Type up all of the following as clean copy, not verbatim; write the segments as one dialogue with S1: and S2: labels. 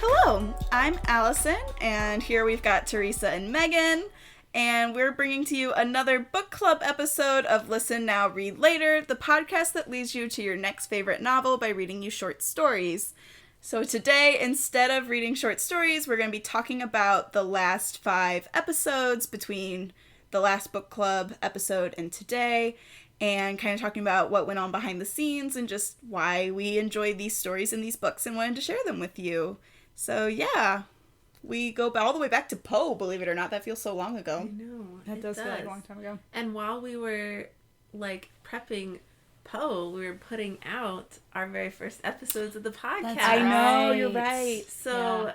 S1: Hello, I'm Allison, and here we've got Teresa and Megan, and we're bringing to you another book club episode of Listen Now, Read Later, the podcast that leads you to your next favorite novel by reading you short stories. So today, instead of reading short stories, we're going to be talking about the last 5 episodes between the last book club episode and today, and kind of talking about what went on behind the scenes and just why we enjoy these stories and these books and wanted to share them with you. So yeah, we go all the way back to Poe, believe it or not. That feels so long ago.
S2: I know.
S3: That does feel like a long time ago.
S2: And while we were, prepping Poe, we were putting out our very first episodes of the podcast.
S1: I know, you're right.
S2: So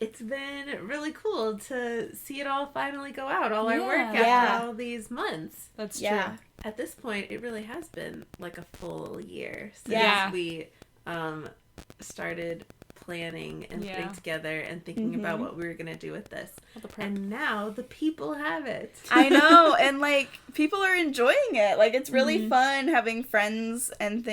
S2: it's been really cool to see it all finally go out, all our work after all these months.
S3: That's true.
S2: At this point, it really has been like a full year since we started planning and putting together and thinking about what we were going to do with this. And now the people have it.
S1: I know, and people are enjoying it. It's really fun having friends and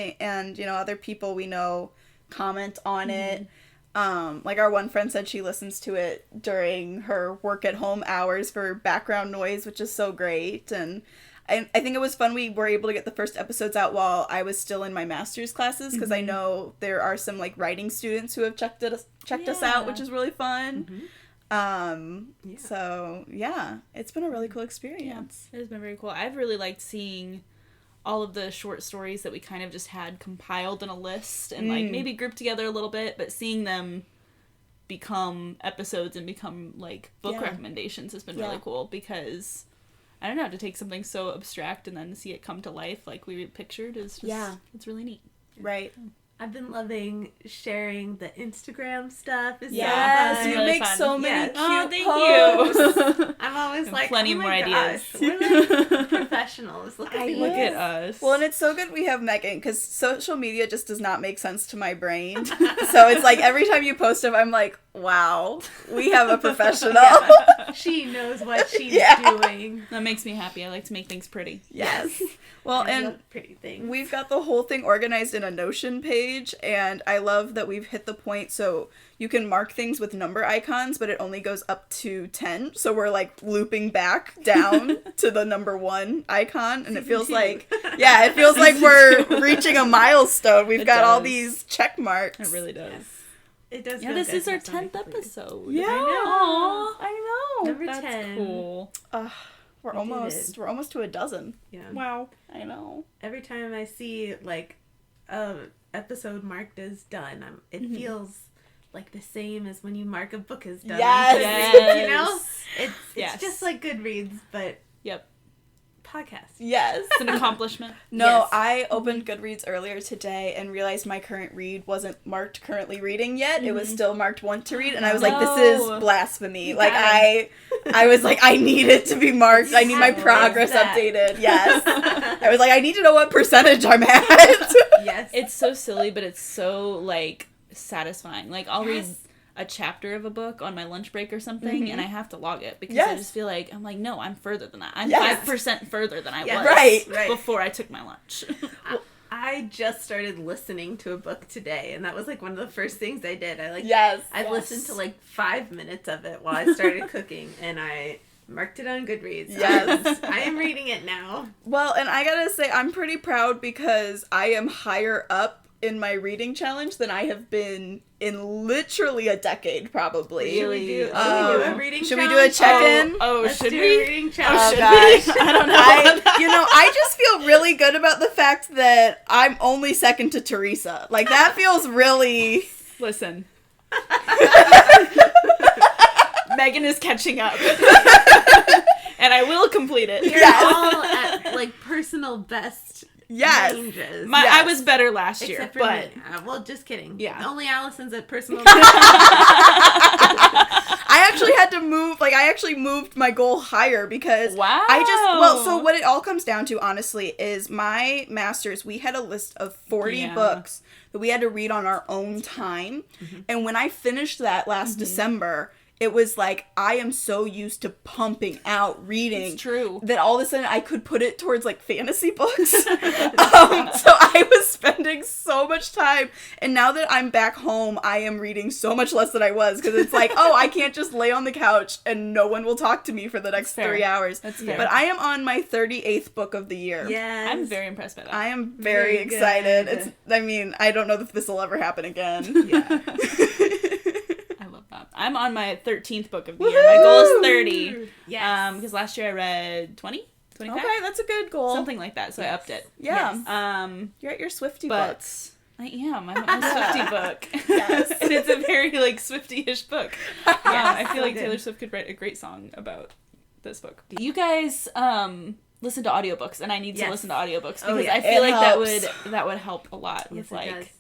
S1: other people we know comment on it. Our one friend said she listens to it during her work at home hours for background noise, which is so great. And I think it was fun we were able to get the first episodes out while I was still in my master's classes, because I know there are some writing students who have checked us out, which is really fun. So yeah, it's been a really cool experience.
S3: It has been very cool. I've really liked seeing all of the short stories that we kind of just had compiled in a list and maybe grouped together a little bit, but seeing them become episodes and become book recommendations has been really cool, because I don't know, to take something so abstract and then see it come to life like we pictured is just, it's really neat.
S1: Right.
S2: I've been loving sharing the Instagram stuff.
S1: Yes, you
S3: really
S1: make
S3: fun.
S1: so many cute
S2: posts.
S3: You.
S2: I'm always
S3: plenty more ideas.
S2: We're professionals. Look
S3: at us.
S1: Well, and it's so good we have Megan, because social media just does not make sense to my brain. So it's every time you post them, I'm like, wow, we have a professional.
S2: She knows what she's doing.
S3: That makes me happy. I like to make things pretty.
S1: Yes. Well, and
S2: pretty things.
S1: We've got the whole thing organized in a Notion page, and I love that we've hit the point so you can mark things with number icons, but it only goes up to 10. So we're looping back down to the number 1 icon, and it feels like we're reaching a milestone. We've got all these check marks.
S3: It really does.
S2: Yes. It does.
S3: Yeah, this is our 10th episode.
S1: Yeah,
S2: I know. Number
S3: That's
S2: 10.
S3: Cool.
S1: We're almost to a dozen.
S2: Yeah.
S3: Wow.
S1: I know.
S2: Every time I see a episode marked as done, it feels like the same as when you mark a book as done.
S1: Yes.
S2: You know, it's just like Goodreads, but podcast.
S1: Yes.
S3: It's an accomplishment.
S1: No,
S2: Yes.
S1: I opened Goodreads earlier today and realized my current read wasn't marked currently reading yet. It was still marked want to read, and I was like, this is blasphemy. I was like, I need it to be marked. I need my progress updated. Yes. I was like, I need to know what percentage I'm at.
S2: Yes.
S3: It's so silly, but it's so, satisfying. I'll read a chapter of a book on my lunch break or something, and I have to log it, because I just feel no, I'm further than that. I'm 5% further than I was
S1: right.
S3: before I took my lunch.
S2: I just started listening to a book today, and that was one of the first things I did. I listened to 5 minutes of it while I started cooking, and I marked it on Goodreads.
S1: Yes.
S2: I am reading it now.
S1: Well, and I gotta say, I'm pretty proud because I am higher up in my reading challenge than I have been in literally a decade, probably.
S2: Should we do a reading
S1: should
S2: challenge?
S1: we do a check-in?
S3: Should
S2: do
S3: we?
S2: A reading challenge.
S1: Oh, gosh. I don't know. I just feel really good about the fact that I'm only second to Teresa. That feels really...
S3: Listen. Megan is catching up. And I will complete it.
S2: We're all at, personal best ranges.
S3: I was better last year,
S2: Except for
S3: but...
S2: me. Well, just kidding.
S3: Yeah.
S2: Only Allison's at personal best.
S1: I actually had to move, I actually moved my goal higher because so what it all comes down to, honestly, is my master's, we had a list of 40 books that we had to read on our own time. And when I finished that last December, it was like, I am so used to pumping out reading.
S3: It's true.
S1: That all of a sudden I could put it towards like fantasy books. So I was spending so much time. And now that I'm back home, I am reading so much less than I was. Because it's like, oh, I can't just lay on the couch and no one will talk to me for the next 3 hours.
S3: That's fair.
S1: But I am on my 38th book of the year.
S2: Yes.
S3: I'm very impressed by that.
S1: I am very excited. I don't know if this will ever happen again.
S2: Yeah.
S3: I love that. I'm on my 13th book of the year. My goal is 30.
S2: Yes.
S3: Because last year I read 20? 25?
S1: Okay, that's a good goal.
S3: Something like that, so I upped it.
S1: Yeah.
S3: Yes.
S1: You're at your Swiftie
S3: but
S1: book.
S3: I am. I'm at my Swiftie book.
S1: Yes.
S3: And it's a very, like, Swiftie-ish book. I feel like
S2: good.
S3: Taylor Swift could write a great song about this book. You guys listen to audiobooks, and I need to listen to audiobooks because I feel like that would help a lot with, like,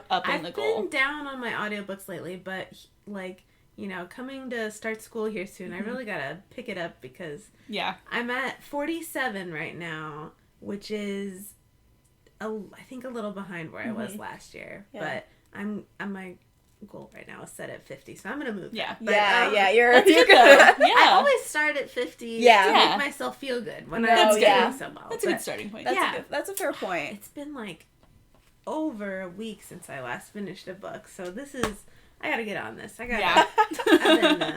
S3: upping the goal.
S2: I've been down on my audiobooks lately, but, like, you know, coming to start school here soon, I really gotta pick it up because I'm at 47 right now, which is, I think, a little behind where I was last year. But my goal right now is set at 50, so I'm gonna move.
S1: You're
S3: good.
S2: I always start at 50 to make myself feel good when I'm doing so well.
S3: That's a good starting point.
S1: That's a fair point.
S2: It's been like over a week since I last finished a book, so this is, I gotta get on this.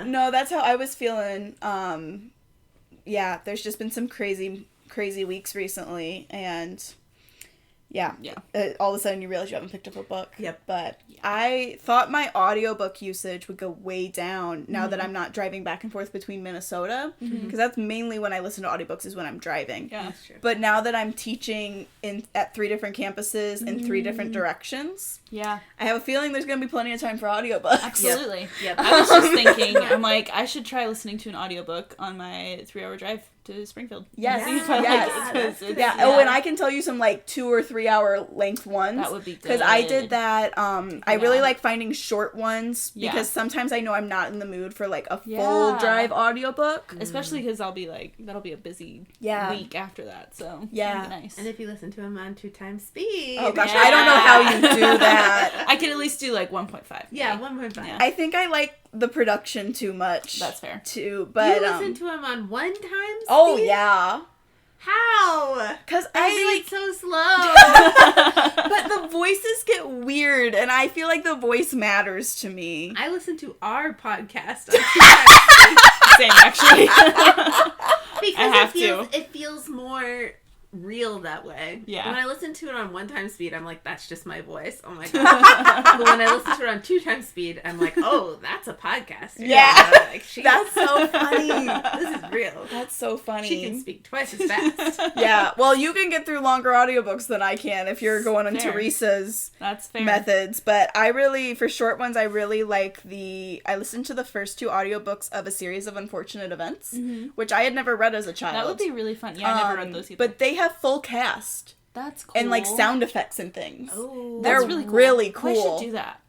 S1: No, that's how I was feeling. There's just been some crazy weeks recently, and all of a sudden you realize you haven't picked up a book. But I thought my audiobook usage would go way down now that I'm not driving back and forth between Minnesota, because that's mainly when I listen to audiobooks is when I'm driving.
S2: That's true.
S1: But now that I'm teaching at 3 different campuses in 3 different directions, I have a feeling there's going to be plenty of time for audiobooks.
S3: Absolutely. I was just thinking, I'm like, I should try listening to an audiobook on my 3-hour drive to Springfield.
S1: Yes.
S3: Yeah.
S1: Oh, and I can tell you some like 2 or 3 hour length ones.
S3: That would be good.
S1: Because I did that. I really like finding short ones because sometimes I know I'm not in the mood for like a full drive audiobook.
S3: Especially because I'll be like, that'll be a busy week after that. So it'll be nice.
S2: And if you listen to them on 2 times speed.
S1: Oh gosh, I don't know how you do that.
S3: I can at least do like 1.5.
S2: Yeah, 1.5.
S3: Yeah.
S1: I think I like the production too much.
S3: That's fair.
S1: Too, but
S2: you listen to them on 1 time speed?
S1: Oh yeah.
S2: How?
S1: Because
S2: I like so slow.
S1: But the voices get weird, and I feel like the voice matters to me.
S2: I listen to our podcast on 2 times speed.
S3: Same, actually.
S2: Because it feels more real that way.
S3: Yeah.
S2: When I listen to it on 1 time speed, I'm like, that's just my voice. Oh my god. But when I listen to it on 2 times speed, I'm like, oh, that's a podcast.
S1: Yeah.
S2: Like,
S1: That's so funny.
S2: This is real.
S1: That's so funny.
S2: She can speak twice as fast.
S1: Yeah. Well, you can get through longer audiobooks than I can if you're going on Teresa's methods. But for short ones, I really like I listened to the first 2 audiobooks of A Series of Unfortunate Events, which I had never read as a child.
S3: That would be really fun. Yeah, I never read those either.
S1: But they have full cast.
S3: That's cool.
S1: And like sound effects and things.
S2: Oh,
S1: they're really cool.
S3: I should do that.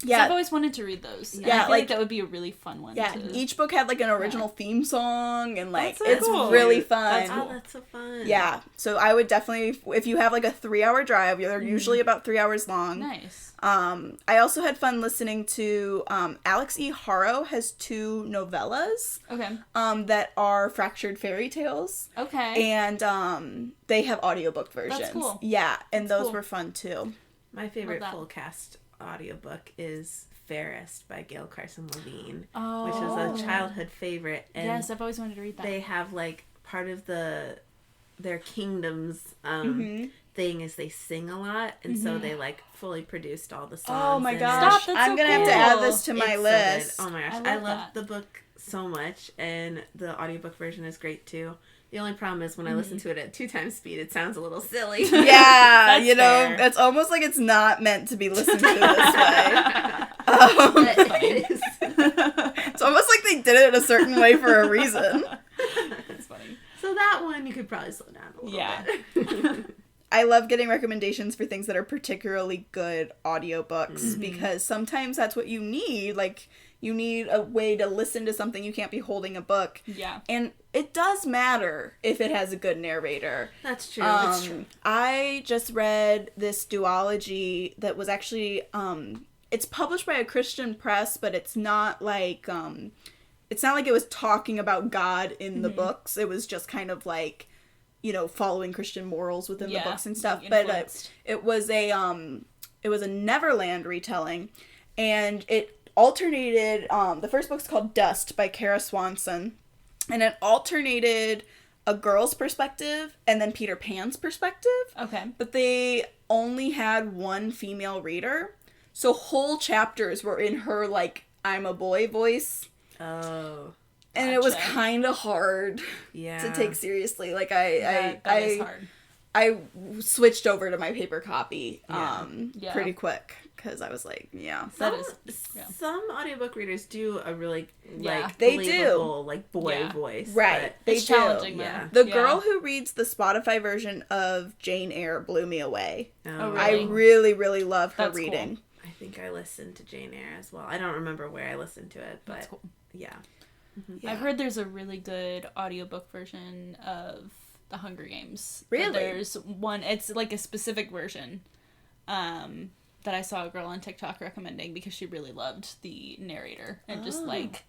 S1: Yeah.
S3: I've always wanted to read those.
S1: Yeah,
S3: I feel like that would be a really fun one.
S1: Yeah, each book had like an original theme song, and like it's
S3: cool.
S1: really fun.
S3: That's
S2: cool. Oh, that's so fun.
S1: Yeah, so I would definitely, if you have like a 3-hour drive, they're usually about 3 hours long.
S3: Nice.
S1: I also had fun listening to Alex E. Haro has 2 novellas.
S3: Okay.
S1: That are fractured fairy tales.
S3: Okay.
S1: And they have audiobook versions.
S3: That's cool.
S1: Yeah, and those were fun too.
S2: My favorite full cast audiobook is Fairest by Gail Carson Levine, which is a childhood favorite. And
S3: yes, I've always wanted to read that.
S2: They have like part of their kingdom's thing is they sing a lot, and so they like fully produced all the songs.
S1: Oh my gosh, I'm gonna have to add this to my list.
S2: So oh my gosh, I love the book so much, and the audiobook version is great too. The only problem is when I listen to it at 2 times speed, it sounds a little silly.
S1: Yeah, it's almost like it's not meant to be listened to this way.
S2: It is.
S1: It's almost like they did it in a certain way for a reason.
S3: That's funny.
S2: So that one you could probably slow down a little bit.
S1: I love getting recommendations for things that are particularly good audiobooks because sometimes that's what you need. Like, you need a way to listen to something. You can't be holding a book.
S3: Yeah. And
S1: it does matter if it has a good narrator.
S2: That's true. That's true.
S1: I just read this duology that was actually, it's published by a Christian press, but it's not like, it's not like it was talking about God in the books. It was just kind of like, following Christian morals within the books and stuff. But it was a Neverland retelling, and it alternated. The first book's called Dust by Kara Swanson, and it alternated a girl's perspective and then Peter Pan's perspective.
S3: Okay.
S1: But they only had one female reader, so whole chapters were in her like I'm a boy voice.
S2: Oh.
S1: And it was kind of hard to take seriously. Like
S3: that is hard.
S1: I switched over to my paper copy pretty quick because I was like,
S2: Some audiobook readers do a really
S1: they
S2: believable, like boy voice.
S1: Right.
S3: It's challenging.
S2: Yeah.
S1: The girl who reads the Spotify version of Jane Eyre blew me away.
S2: Oh,
S3: really?
S1: I really, really love her reading.
S2: Cool. I think I listened to Jane Eyre as well. I don't remember where I listened to it, but
S3: cool.
S2: Yeah.
S3: I've heard there's a really good audiobook version of The Hunger Games.
S1: Really?
S3: There's one, it's like a specific version that I saw a girl on TikTok recommending because she really loved the narrator and just like,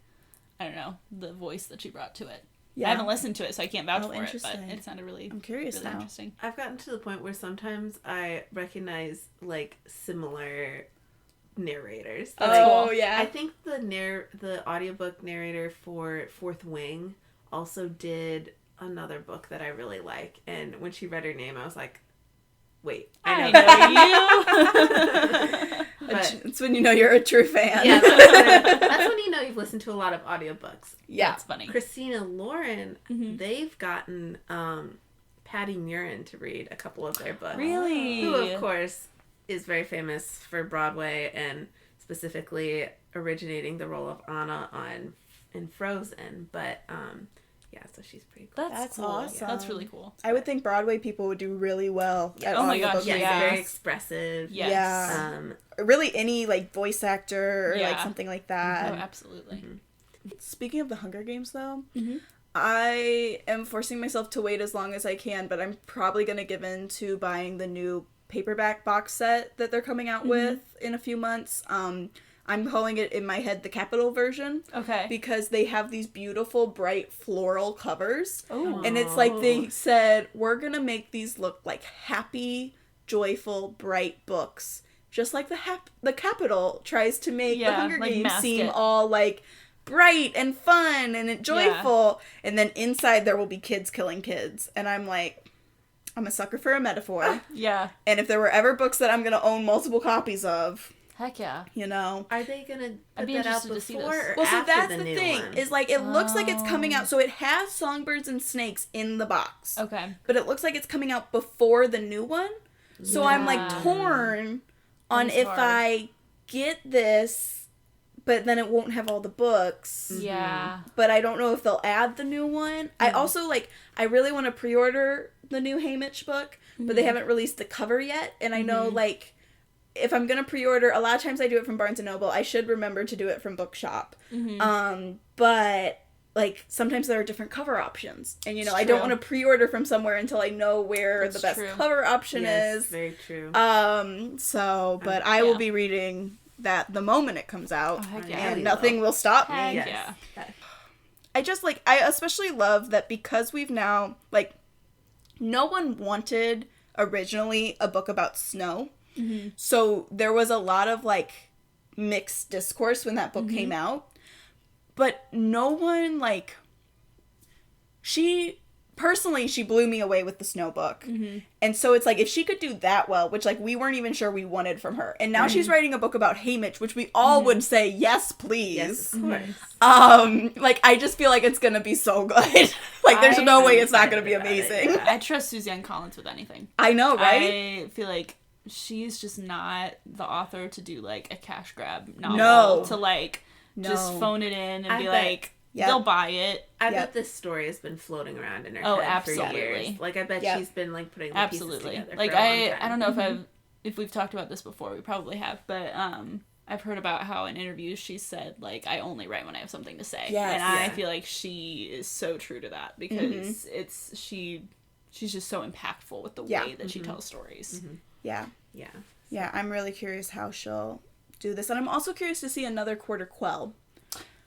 S3: I don't know, the voice that she brought to it. Yeah. I haven't listened to it, so I can't vouch for it, but it sounded really,
S1: I'm curious
S3: really
S1: now.
S3: Interesting.
S2: I've gotten to the point where sometimes I recognize like similar narrators.
S1: Yeah.
S2: I think the audiobook narrator for Fourth Wing also did another book that I really like, and when she read her name I was like, wait, I
S3: know you.
S1: But it's when you know you're a true fan.
S2: Yeah, that's when you know you've listened to a lot of audiobooks.
S1: Yeah.
S3: That's funny.
S2: Christina Lauren, they've gotten Patty Murin to read a couple of their books.
S3: Really?
S2: Who of course is very famous for Broadway and specifically originating the role of Anna in Frozen. But so she's pretty cool.
S3: That's cool.
S1: Awesome.
S3: That's really cool.
S1: I would think Broadway people would do really well at
S3: Oh my
S1: audiobook
S3: gosh,
S1: reading.
S2: Very expressive.
S3: Yes.
S1: Yeah. Really any like voice actor or like
S3: Yeah.
S1: something like that.
S3: Oh, absolutely.
S1: Speaking of the Hunger Games though, I am forcing myself to wait as long as I can, but I'm probably going to give in to buying the new paperback box set that they're coming out with in a few months. I'm calling it in my head the Capitol version.
S3: Okay.
S1: Because they have these beautiful, bright floral covers.
S3: Oh.
S1: And it's like they said, we're going to make these look like happy, joyful, bright books. Just like the Capitol tries to make the Hunger Games seem all like bright and fun and joyful. Yeah. And then inside there will be kids killing kids. And I'm like, I'm a sucker for a metaphor.
S3: Yeah.
S1: And if there were ever books that I'm going to own multiple copies of,
S3: heck yeah.
S2: Are they going to put
S3: be
S2: that out
S3: interested to see
S2: before
S3: this.
S2: or
S1: well, so
S2: after
S1: that's
S2: the
S1: the
S2: new
S1: thing,
S2: one?
S1: is like, it looks like it's coming out, so it has Songbirds and Snakes in the box.
S3: Okay.
S1: But it looks like it's coming out before the new one. So I'm like torn on if I get this, but then it won't have all the books.
S3: Yeah.
S1: But I don't know if they'll add the new one. I also I really want to pre-order the new Haymitch book, but they haven't released the cover yet. And I know if I'm going to pre-order, a lot of times I do it from Barnes & Noble. I should remember to do it from Bookshop. But sometimes there are different cover options. And, I don't want to pre-order from somewhere until I know where the best cover option is.
S2: Very true.
S1: But I will be reading that the moment it comes out.
S3: Oh, heck yeah.
S1: And nothing will stop me.
S3: Heck yeah.
S1: I just, I especially love that because we've now, no one wanted originally a book about snow. So there was a lot of, mixed discourse when that book came out. But no one, she blew me away with the snow book. And so it's if she could do that well, which, we weren't even sure we wanted from her. And now she's writing a book about Haymitch, which we all would say, yes, please.
S2: Yes, of course.
S1: I just feel like it's gonna be so good. There's no way it's not gonna be amazing.
S3: I trust Suzanne Collins with anything.
S1: I know, right?
S3: I feel like she's just not the author to do, a cash grab novel. To, just phone it in and they'll buy it.
S2: I bet this story has been floating around in her head for years. I bet she's been putting the pieces together for a long time.
S3: I don't know if we've talked about this before. We probably have, but I've heard about how in interviews she said I only write when I have something to say.
S1: Yes,
S3: I feel like she is so true to that because she's just so impactful with the way that she tells stories.
S1: Yeah. I'm really curious how she'll do this, and I'm also curious to see another Quarter Quell.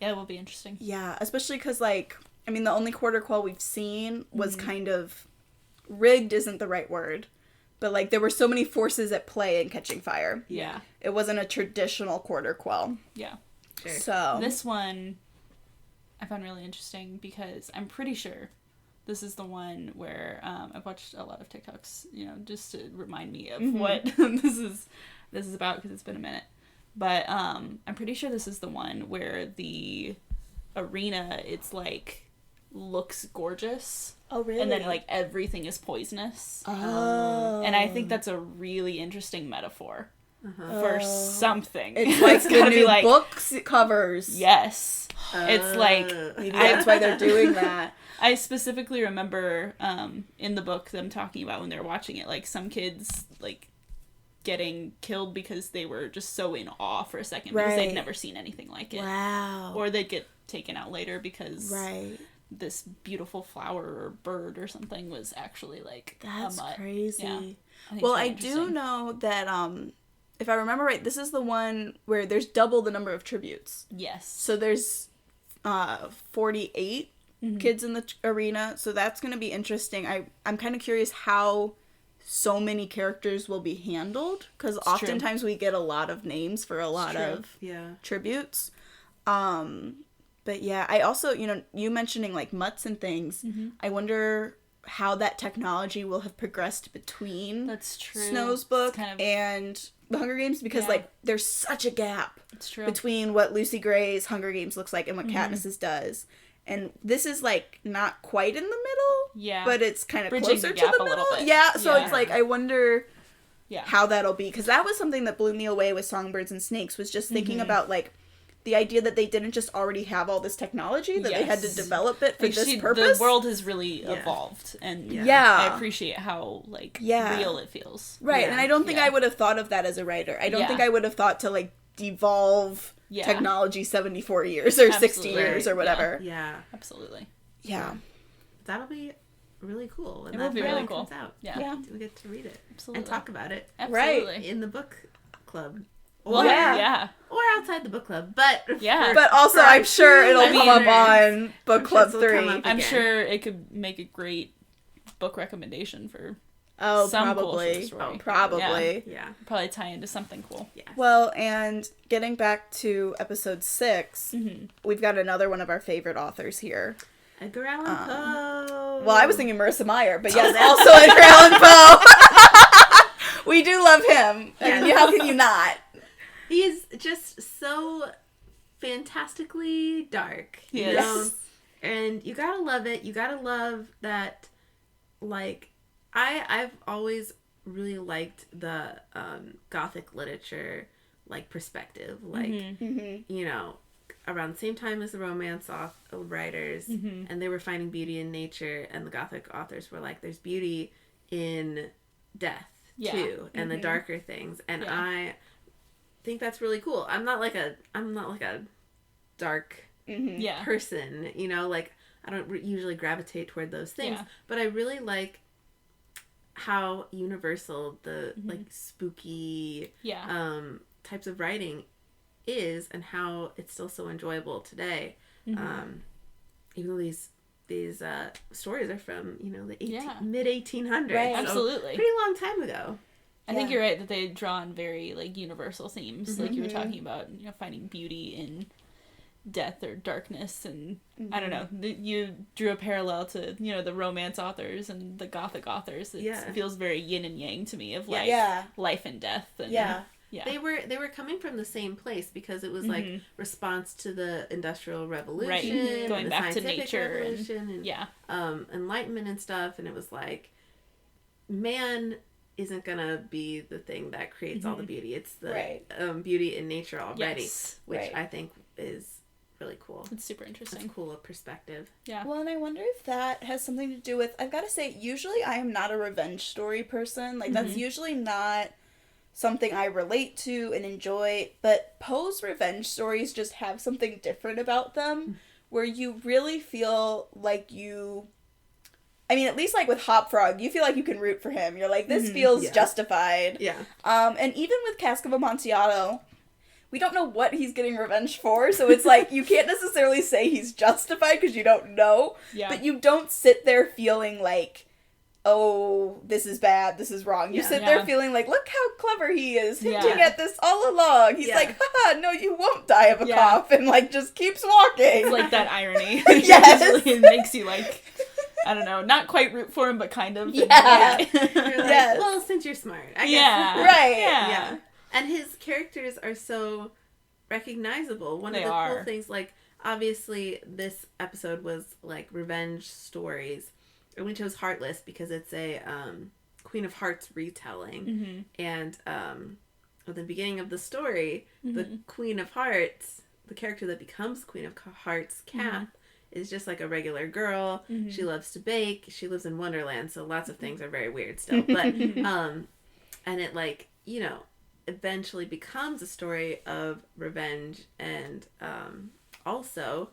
S3: Yeah, it will be interesting.
S1: Yeah, especially because, like, I mean, the only quarter quell we've seen was kind of rigged isn't the right word, but, like, there were so many forces at play in Catching Fire.
S3: Yeah.
S1: It wasn't a traditional quarter quell.
S3: Yeah.
S2: Sure.
S1: So
S3: this one I found really interesting because I'm pretty sure this is the one where I've watched a lot of TikToks, you know, just to remind me of what this is about because it's been a minute. But I'm pretty sure this is the one where the arena, it's like looks gorgeous.
S1: Oh, really?
S3: And then like everything is poisonous.
S1: Oh.
S3: And I think that's a really interesting metaphor for something.
S1: It's like the
S3: gotta
S1: new
S3: be like,
S1: books covers.
S3: yes. It's like
S1: Maybe that's why they're doing that.
S3: I specifically remember in the book them talking about when they were watching it, like some kids like getting killed because they were just so in awe for a second because they'd never seen anything like it.
S1: Wow.
S3: Or they'd get taken out later because
S1: Right.
S3: this beautiful flower or bird or something was actually like
S1: That's
S3: a mutt.
S1: crazy.
S3: Yeah.
S1: Well, I do know that if I remember right, this is the one where there's double the number of tributes.
S3: Yes.
S1: So there's 48 kids in the arena, so that's going to be interesting. I'm kind of curious how so many characters will be handled, because oftentimes we get a lot of names for a lot of tributes. But yeah, I also, you know, you mentioning like mutts and things, I wonder how that technology will have progressed between
S3: That's true.
S1: Snow's book
S3: kind of...
S1: and the Hunger Games, because like there's such a gap between what Lucy Gray's Hunger Games looks like and what Katniss's does. And this is like not quite in the middle, but it's kind of
S3: bridging
S1: closer
S3: the gap
S1: to the
S3: a little
S1: middle.
S3: bit.
S1: Yeah, so it's like I wonder
S3: yeah.
S1: how that'll be, because that was something that blew me away with Songbirds and Snakes, was just thinking about like the idea that they didn't just already have all this technology, that they had to develop it for
S3: like
S1: this purpose.
S3: The world has really evolved, and
S1: I
S3: appreciate how like
S1: Yeah.
S3: real it feels.
S1: Right,
S2: Yeah.
S1: and I don't think I would have thought of that as a writer. I don't think I would have thought to like devolve technology 74 years or 60 years or whatever.
S2: Yeah.
S3: Absolutely.
S1: Yeah.
S2: That'll be really cool. And
S3: It will be really cool.
S2: Comes out.
S3: Yeah.
S2: We get to read it.
S3: Absolutely.
S2: And talk about it.
S3: Absolutely.
S2: In the book club.
S3: Well,
S1: Yeah.
S2: Or outside the book club. But
S1: But also I'm sure it'll come up on Book Club 3.
S3: I'm sure it could make a great book recommendation for
S1: Oh,
S3: some
S1: probably.
S3: cool short story.
S1: Oh, probably.
S2: Yeah.
S3: Probably tie into something cool.
S2: Yeah.
S1: Well, and getting back to episode 6, we've got another one of our favorite authors here.
S2: Edgar Allan Poe.
S1: Well, I was thinking Marissa Meyer, but yes, also Edgar Allan Poe. We do love him. I mean, how can you not?
S2: He's just so fantastically dark. You know? And you gotta love it. You gotta love that, like, I've always really liked the Gothic literature, like, perspective. Like, you know, around the same time as the romance writers, and they were finding beauty in nature, and the Gothic authors were like, there's beauty in death, too, and the darker things. And I think that's really cool. I'm not like a dark person, you know, like, I don't usually gravitate toward those things, but I really like how universal the like spooky types of writing is, and how it's still so enjoyable today. Even though these stories are from, you know, the mid 1800s,
S1: right?
S2: So
S3: Absolutely,
S2: pretty long time ago.
S3: I think you're right that they draw on very like universal themes, like you were talking about, you know, finding beauty in death or darkness, and I don't know, you drew a parallel to, you know, the romance authors and the Gothic authors. It feels very yin and yang to me, of like life and death. And, they were coming from the same place, because it was like response to the Industrial Revolution, going
S2: the
S3: back to
S2: Scientific
S3: nature,
S2: Revolution, and Enlightenment and stuff, and it was like, man isn't gonna be the thing that creates all the beauty. It's the beauty in nature already, which I think is really cool.
S3: It's super interesting.
S2: It's a cool perspective.
S3: Yeah.
S1: Well, and I wonder if that has something to do with, I've got to say, usually I am not a revenge story person. Like, that's usually not something I relate to and enjoy, but Poe's revenge stories just have something different about them, where you really feel like you, I mean, at least like with Hop Frog, you feel like you can root for him. You're like, this feels justified.
S2: Yeah.
S1: And even with Cask of Amontillado, we don't know what he's getting revenge for, so it's like, you can't necessarily say he's justified because you don't know, but you don't sit there feeling like, oh, this is bad, this is wrong. You sit there feeling like, look how clever he is, hinting at this all along. He's like, haha, no, you won't die of a cough, and, like, just keeps walking.
S3: It's like that irony.
S1: Yes.
S3: It makes you, like, I don't know, not quite root for him, but kind of.
S1: Yeah.
S2: You're like, well, since you're smart, I guess.
S1: Right.
S2: Yeah. And his characters are so recognizable. One of the cool things, like, obviously, this episode was, like, revenge stories. And we chose Heartless because it's a Queen of Hearts retelling. And at the beginning of the story, the Queen of Hearts, the character that becomes Queen of Hearts, Kath, is just like a regular girl. She loves to bake. She lives in Wonderland, so lots of things are very weird still. But and it, like, you know, eventually becomes a story of revenge, and also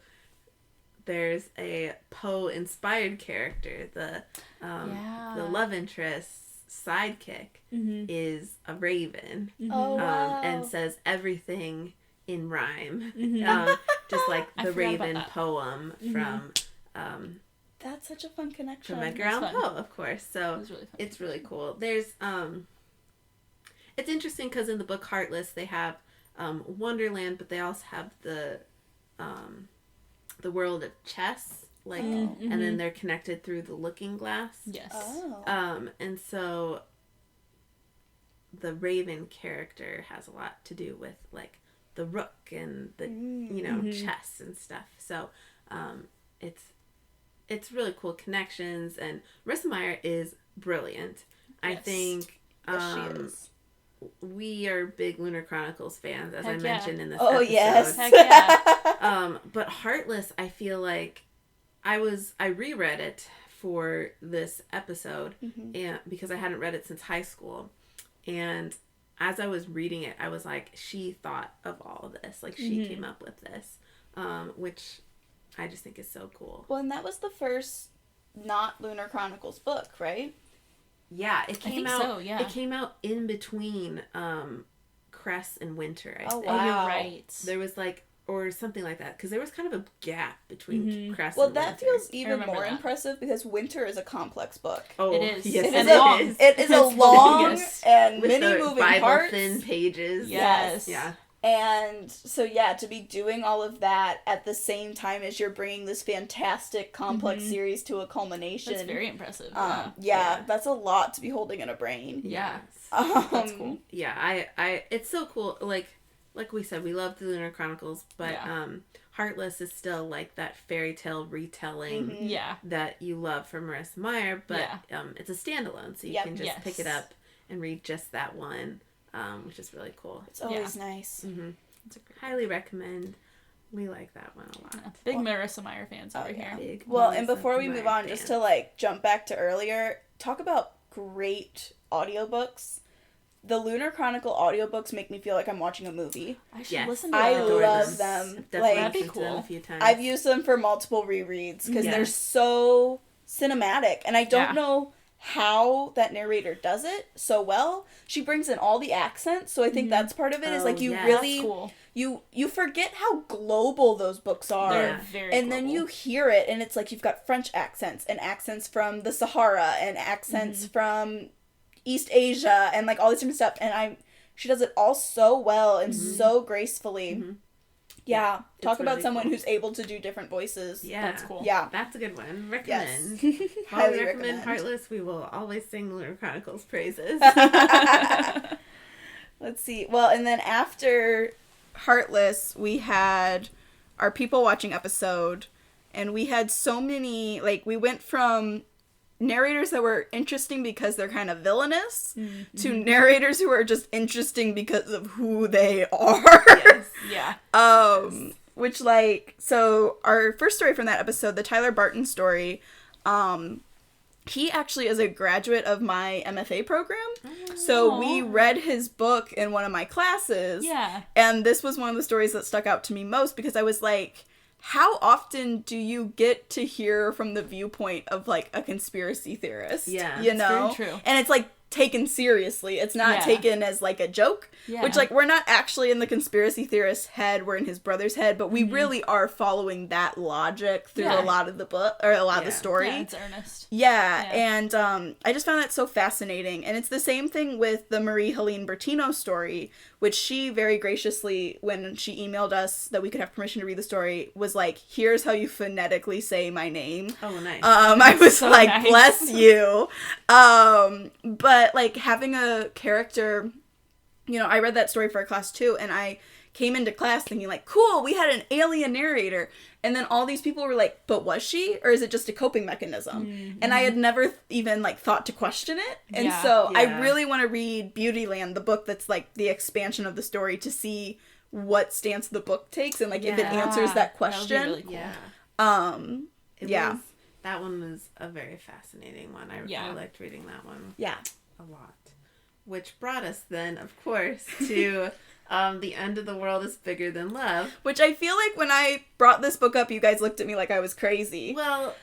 S2: there's a Poe-inspired character. The love interest's sidekick is a raven.
S1: Oh, wow.
S2: And says everything in rhyme. Just like the Raven poem from...
S1: that's such a fun connection.
S2: From Edgar Allan Poe, of course. So it's really cool. There's... it's interesting because in the book Heartless, they have Wonderland, but they also have the world of chess, like, and then they're connected through the looking glass.
S3: Yes.
S1: Oh.
S2: And so the Raven character has a lot to do with, like, the rook and the, you know, chess and stuff. So, it's really cool connections, and Marissa Meyer is brilliant. I think,
S1: yes, she is.
S2: We are big Lunar Chronicles fans, as
S3: Heck
S2: I mentioned in this
S1: episode.
S2: Yes.
S3: Heck yeah.
S2: But Heartless, I feel like I reread it for this episode, and because I hadn't read it since high school, and as I was reading it, I was like, she thought of all of this, like, she came up with this, which I just think is so cool.
S1: Well, and that was the first not Lunar Chronicles book, right?
S2: Yeah, it came out.
S3: So, yeah.
S2: It came out in between Cress and Winter. I think.
S1: Wow.
S3: Oh, you're right.
S2: There was, like, or something like that, because there was kind of a gap between Cress
S1: Well,
S2: and Winter.
S1: that feels even more impressive because Winter is a complex book.
S2: Oh,
S3: it is.
S2: Yes,
S3: And
S2: it is.
S1: It is a long and
S2: with
S1: many
S2: the
S1: moving
S2: Bible
S1: parts.
S2: thin pages.
S3: Yes.
S2: Yeah.
S1: And so, yeah, to be doing all of that at the same time as you're bringing this fantastic, complex series to a culmination.
S3: That's very impressive.
S1: Yeah, that's a lot to be holding in a brain.
S3: Yeah.
S1: That's
S3: cool.
S2: Yeah, I it's so cool. Like we said, we love the Lunar Chronicles, but Heartless is still, like, that fairy tale retelling that you love from Marissa Meyer, but it's a standalone, so you can just pick it up and read just that one. Which is really cool.
S1: It's always nice.
S2: Highly recommend. We like that one a lot.
S3: Yeah. Big Marissa Meyer fans over here.
S2: Big
S1: Well,
S2: Marissa
S1: and before we
S2: Meyer
S1: move on,
S2: fans.
S1: just to, like, jump back to earlier, talk about great audiobooks. The Lunar Chronicle audiobooks make me feel like I'm watching a movie.
S3: I should
S2: Yes.
S3: listen to
S1: I
S3: those.
S1: love them.
S2: Definitely
S1: Like,
S3: that'd be
S2: listened to them
S3: cool.
S2: a few times.
S1: I've used them for multiple rereads because they're so cinematic, and I don't know how that narrator does it so well. She brings in all the accents, so I think that's part of it. Is like you really
S3: That's cool.
S1: you forget how global those books are.
S3: They're very
S1: and then you hear it, and it's like you've got French accents and accents from the Sahara and accents from East Asia and, like, all this different stuff. And she does it all so well and so gracefully. Yeah, talk about
S2: really
S1: someone
S2: cool.
S1: who's able to do different voices.
S2: Yeah,
S3: That's cool.
S1: Yeah.
S2: That's a good one. Recommend.
S1: Yes.
S2: Highly recommend Heartless. We will always sing Lunar Chronicles praises.
S1: Let's see. Well, and then after Heartless, we had our people watching episode, and we had so many, like, we went from narrators that were interesting because they're kind of villainous to narrators who are just interesting because of who they are.
S2: Yes.
S3: Yeah.
S1: Which, like, so our first story from that episode, the Tyler Barton story, he actually is a graduate of my MFA program. So we read his book in one of my classes.
S3: Yeah.
S1: And this was one of the stories that stuck out to me most because I was like, how often do you get to hear from the viewpoint of, like, a conspiracy theorist?
S2: Yeah,
S1: You know?
S3: very true.
S1: And it's like taken seriously. It's not taken as, like, a joke. Yeah. Which, like, we're not actually in the conspiracy theorist's head. We're in his brother's head. But we really are following that logic through a lot of the book, or a lot of the story.
S3: Yeah, it's earnest.
S1: Yeah. And I just found that so fascinating. And it's the same thing with the Marie-Helene Bertino story, which she very graciously, when she emailed us that we could have permission to read the story, was like, here's how you phonetically say my name.
S2: Oh, nice.
S1: I was
S3: so
S1: like,
S3: nice.
S1: Bless you. But, like, having a character... You know, I read that story for a class too, and I came into class thinking, like, cool, we had an alien narrator. And then all these people were like, but was she? Or is it just a coping mechanism? Mm-hmm. And I had never even, like, thought to question it. And so I really want to read Beautyland, the book that's, like, the expansion of the story, to see what stance the book takes and, like, if it answers that question.
S3: That would be really cool.
S2: That one was a very fascinating one. I liked reading that one.
S1: Yeah.
S2: A lot. Which brought us then, of course, to The End of the World is Bigger Than Love.
S1: Which I feel like when I brought this book up, you guys looked at me like I was crazy.
S2: Well,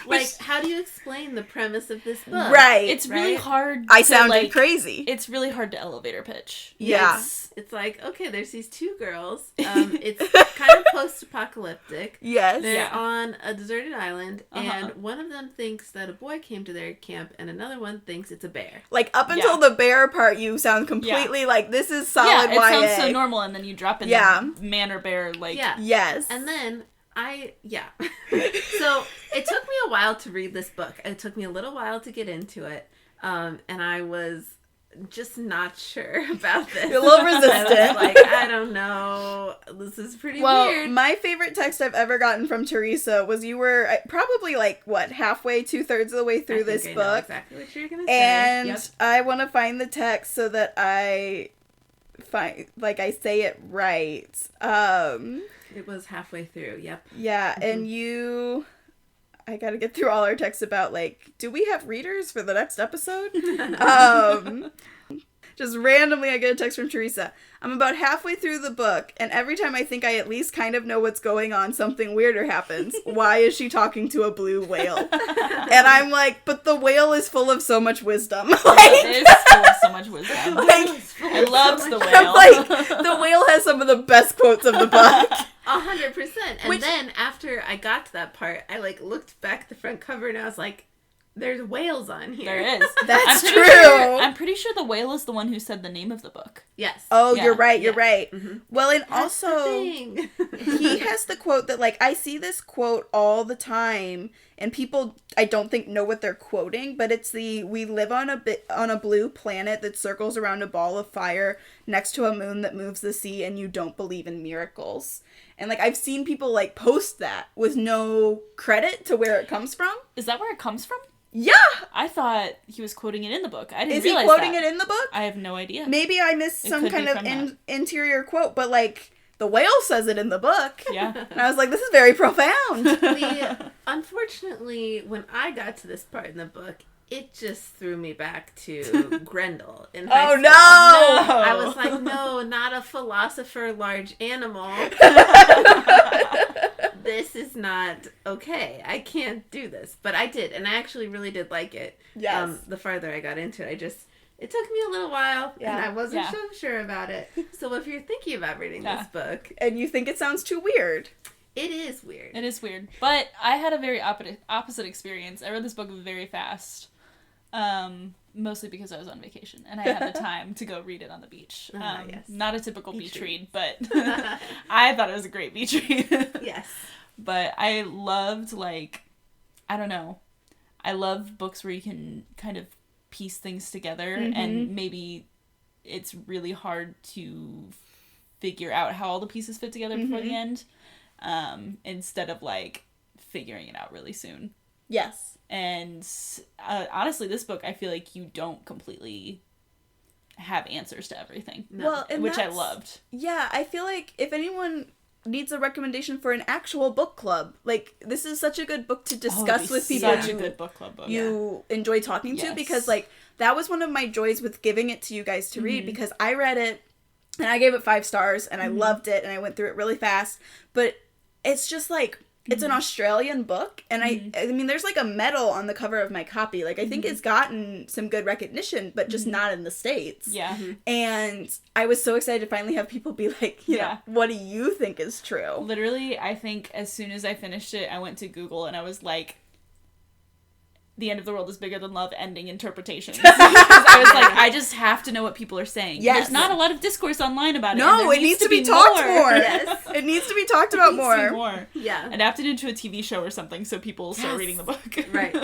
S2: like, how do you explain the premise of this book?
S1: Right.
S3: It's really hard
S1: I sounded crazy.
S3: It's really hard to elevator pitch.
S1: Yeah.
S2: It's like, okay, there's these two girls. It's kind of post-apocalyptic.
S1: Yes.
S2: They're on a deserted island, and one of them thinks that a boy came to their camp, and another one thinks it's a bear.
S1: Like, up until the bear part, you sound completely like, this is solid YA.
S3: Yeah, it sounds so normal, and then you drop in the man or bear, like...
S2: Yeah.
S1: Yes.
S2: And then... So, it took me a while to read this book. It took me a little while to get into it. And I was just not sure about this.
S1: You're a little resistant.
S2: I was like, I don't know. This is pretty weird.
S1: Well, my favorite text I've ever gotten from Teresa was you were probably, like, halfway, 2/3 of the way through this book.
S2: Know exactly what you're going to say.
S1: And I want to find the text so that I say it right.
S2: It was halfway through, yep.
S1: Yeah, and I gotta get through all our texts about, like, do we have readers for the next episode? Just randomly I get a text from Teresa. I'm about halfway through the book, and every time I think I at least kind of know what's going on, something weirder happens. Why is she talking to a blue whale? And I'm like, but the whale is full of so much wisdom.
S3: It is full of so much wisdom. I loved the whale.
S1: Like, the whale has some of the best quotes of the book.
S2: 100%. And then after I got to that part, I, like, looked back at the front cover and I was like, there's whales on here.
S3: There is.
S1: That's true.
S3: I'm pretty sure the whale is the one who said the name of the book.
S2: Yes.
S1: Oh, you're right. You're right.
S2: Mm-hmm.
S1: Well, and also, he has the quote that, like, I see this quote all the time, and people, I don't think, know what they're quoting, but it's we live on a blue planet that circles around a ball of fire next to a moon that moves the sea, and you don't believe in miracles. And, like, I've seen people, like, post that with no credit to where it comes from.
S3: Is that where it comes from?
S1: Yeah!
S3: I thought he was quoting it in the book. I didn't realize that.
S1: Is he quoting it in the book?
S3: I have no idea.
S1: Maybe I missed some kind of interior quote, but, like, the whale says it in the book.
S3: Yeah.
S1: And I was like, this is very profound.
S2: Unfortunately, when I got to this part in the book, it just threw me back to Grendel in high school.
S1: No!
S2: I was like, no, not a philosopher, large animal. This is not okay. I can't do this. But I did, and I actually really did like it.
S1: Yes.
S2: The farther I got into it, it took me a little while, and I wasn't so sure about it. So if you're thinking about reading this book...
S1: And you think it sounds too weird.
S2: It is weird.
S3: It is weird. But I had a very opposite experience. I read this book very fast. Mostly because I was on vacation and I had the time to go read it on the beach. Not a typical beach read, but I thought it was a great beach read.
S2: Yes.
S3: But I loved, like, I don't know. I love books where you can kind of piece things together and maybe it's really hard to figure out how all the pieces fit together before the end. Instead of, like, figuring it out really soon.
S1: Yes.
S3: And honestly, this book, I feel like you don't completely have answers to everything.
S1: No. Well,
S3: which I loved.
S1: Yeah, I feel like if anyone needs a recommendation for an actual book club, like, this is such a good book to discuss with people
S3: such a good book club book.
S1: You enjoy talking to, because, like, that was one of my joys with giving it to you guys to read, because I read it and I gave it 5 stars and I loved it and I went through it really fast, but it's just like, It's an Australian book, and I mean, there's like a medal on the cover of my copy. Like, I think it's gotten some good recognition, but just not in the States.
S3: Yeah.
S1: And I was so excited to finally have people be like, you know, what do you think is true?
S3: Literally, I think as soon as I finished it, I went to Google and I was like, The End of the World is Bigger Than Love, ending interpretations. Because I was like, I just have to know what people are saying.
S1: Yes.
S3: There's not a lot of discourse online about it.
S1: No, it needs to be talked more.
S2: Yes.
S1: It needs to be talked about more.
S2: Yeah.
S3: Adapted into a TV show or something so people start reading the book.
S2: Right.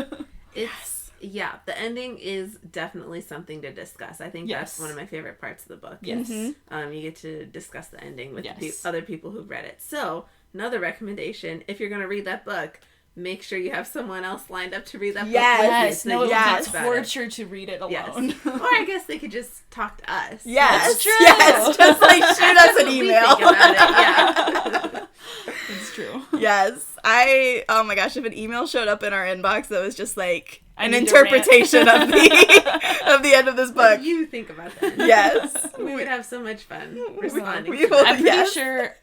S2: It's, the ending is definitely something to discuss. I think that's one of my favorite parts of the book.
S3: Yes.
S2: You get to discuss the ending with other people who've read it. So, another recommendation, if you're going to read that book, make sure you have someone else lined up to read that book with you.
S3: Yes, no, it's torture to read it alone.
S2: Yes. Or I guess they could just talk to us.
S1: Yes,
S3: that's true.
S1: Yes, just like shoot us an email.
S2: We think about it.
S3: It's true.
S1: Yes, oh my gosh, if an email showed up in our inbox that was just like an
S3: need to
S1: interpretation of the end of this book.
S2: What do you think about that?
S1: Yes.
S2: We would have so much fun responding.
S3: I'm pretty sure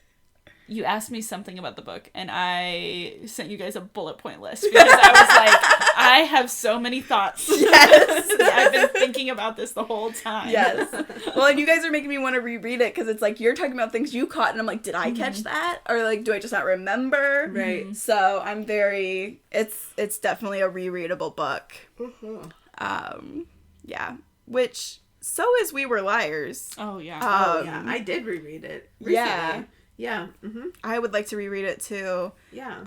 S3: you asked me something about the book, and I sent you guys a bullet point list because I was like, I have so many thoughts.
S1: Yes.
S3: I've been thinking about this the whole time.
S1: Yes. Well, and you guys are making me want to reread it because it's like you're talking about things you caught, and I'm like, did I catch that? Or like, do I just not remember?
S2: Right.
S1: So I'm it's definitely a rereadable book. Yeah. Which, so is We Were Liars.
S3: Oh, yeah.
S2: I did reread it recently.
S1: Yeah.
S2: Yeah.
S1: I would like to reread it too.
S2: Yeah.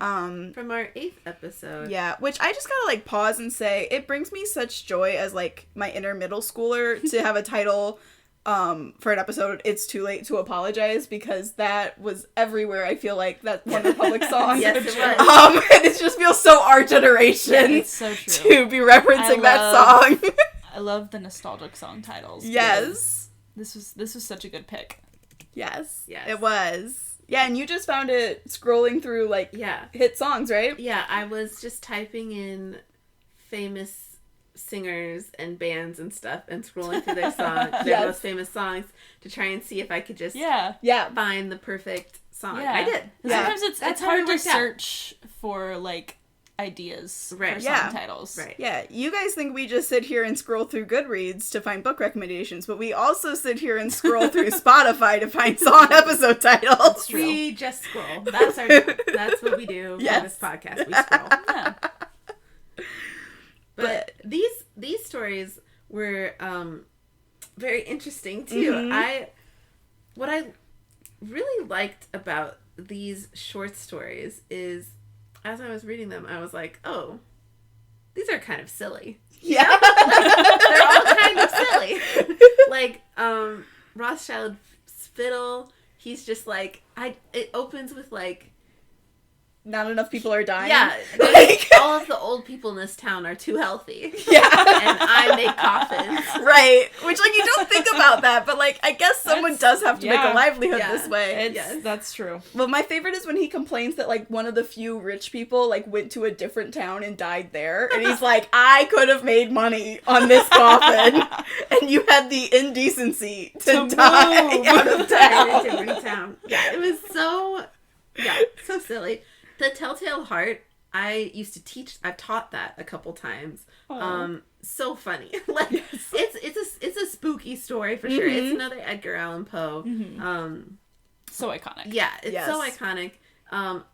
S2: From our 8th episode.
S1: Yeah, which I just gotta like pause and say it brings me such joy as like my inner middle schooler to have a title for an episode. It's Too Late to Apologize, because that was everywhere. I feel like that's one of the public songs.
S2: Yes, it was.
S1: And it just feels so our generation.
S3: Yeah, it's so true.
S1: To be referencing that song.
S3: I love the nostalgic song titles.
S1: Yes.
S3: This was such a good pick.
S1: Yes.
S2: Yes.
S1: It was. Yeah, and you just found it scrolling through, like, hit songs, right?
S2: Yeah, I was just typing in famous singers and bands and stuff and scrolling through their songs, their most famous songs, to try and see if I could just find the perfect song.
S3: Yeah.
S2: I did.
S3: Sometimes it's hard to search for, like, ideas for song titles.
S2: Right.
S1: Yeah, you guys think we just sit here and scroll through Goodreads to find book recommendations, but we also sit here and scroll through Spotify to find song episode titles.
S2: We just scroll. That's our job. That's what we do for this podcast. We scroll.
S3: Yeah.
S2: But these stories were very interesting too. What I really liked about these short stories is, as I was reading them, I was like, oh, these are kind of silly.
S1: Yeah.
S2: They're all kind of silly. Like, Rothschild's fiddle, he's just like, it opens with like,
S1: not enough people are dying.
S2: Yeah.
S1: Like,
S2: all of the old people in this town are too healthy.
S1: Yeah.
S2: And I make coffins.
S1: Right. Which, like, you don't think about that, but, like, I guess someone does have to make a livelihood this way.
S3: That's true.
S1: Well, my favorite is when he complains that, like, one of the few rich people, like, went to a different town and died there. And he's like, I could have made money on this coffin. And you had the indecency to die out of town.
S2: In a different town. Yeah, it was so silly. The Telltale Heart, I used to teach. I've taught that a couple times. So funny. Like, it's a spooky story for sure. It's another Edgar Allan Poe.
S3: So iconic.
S2: Yeah, it's so iconic.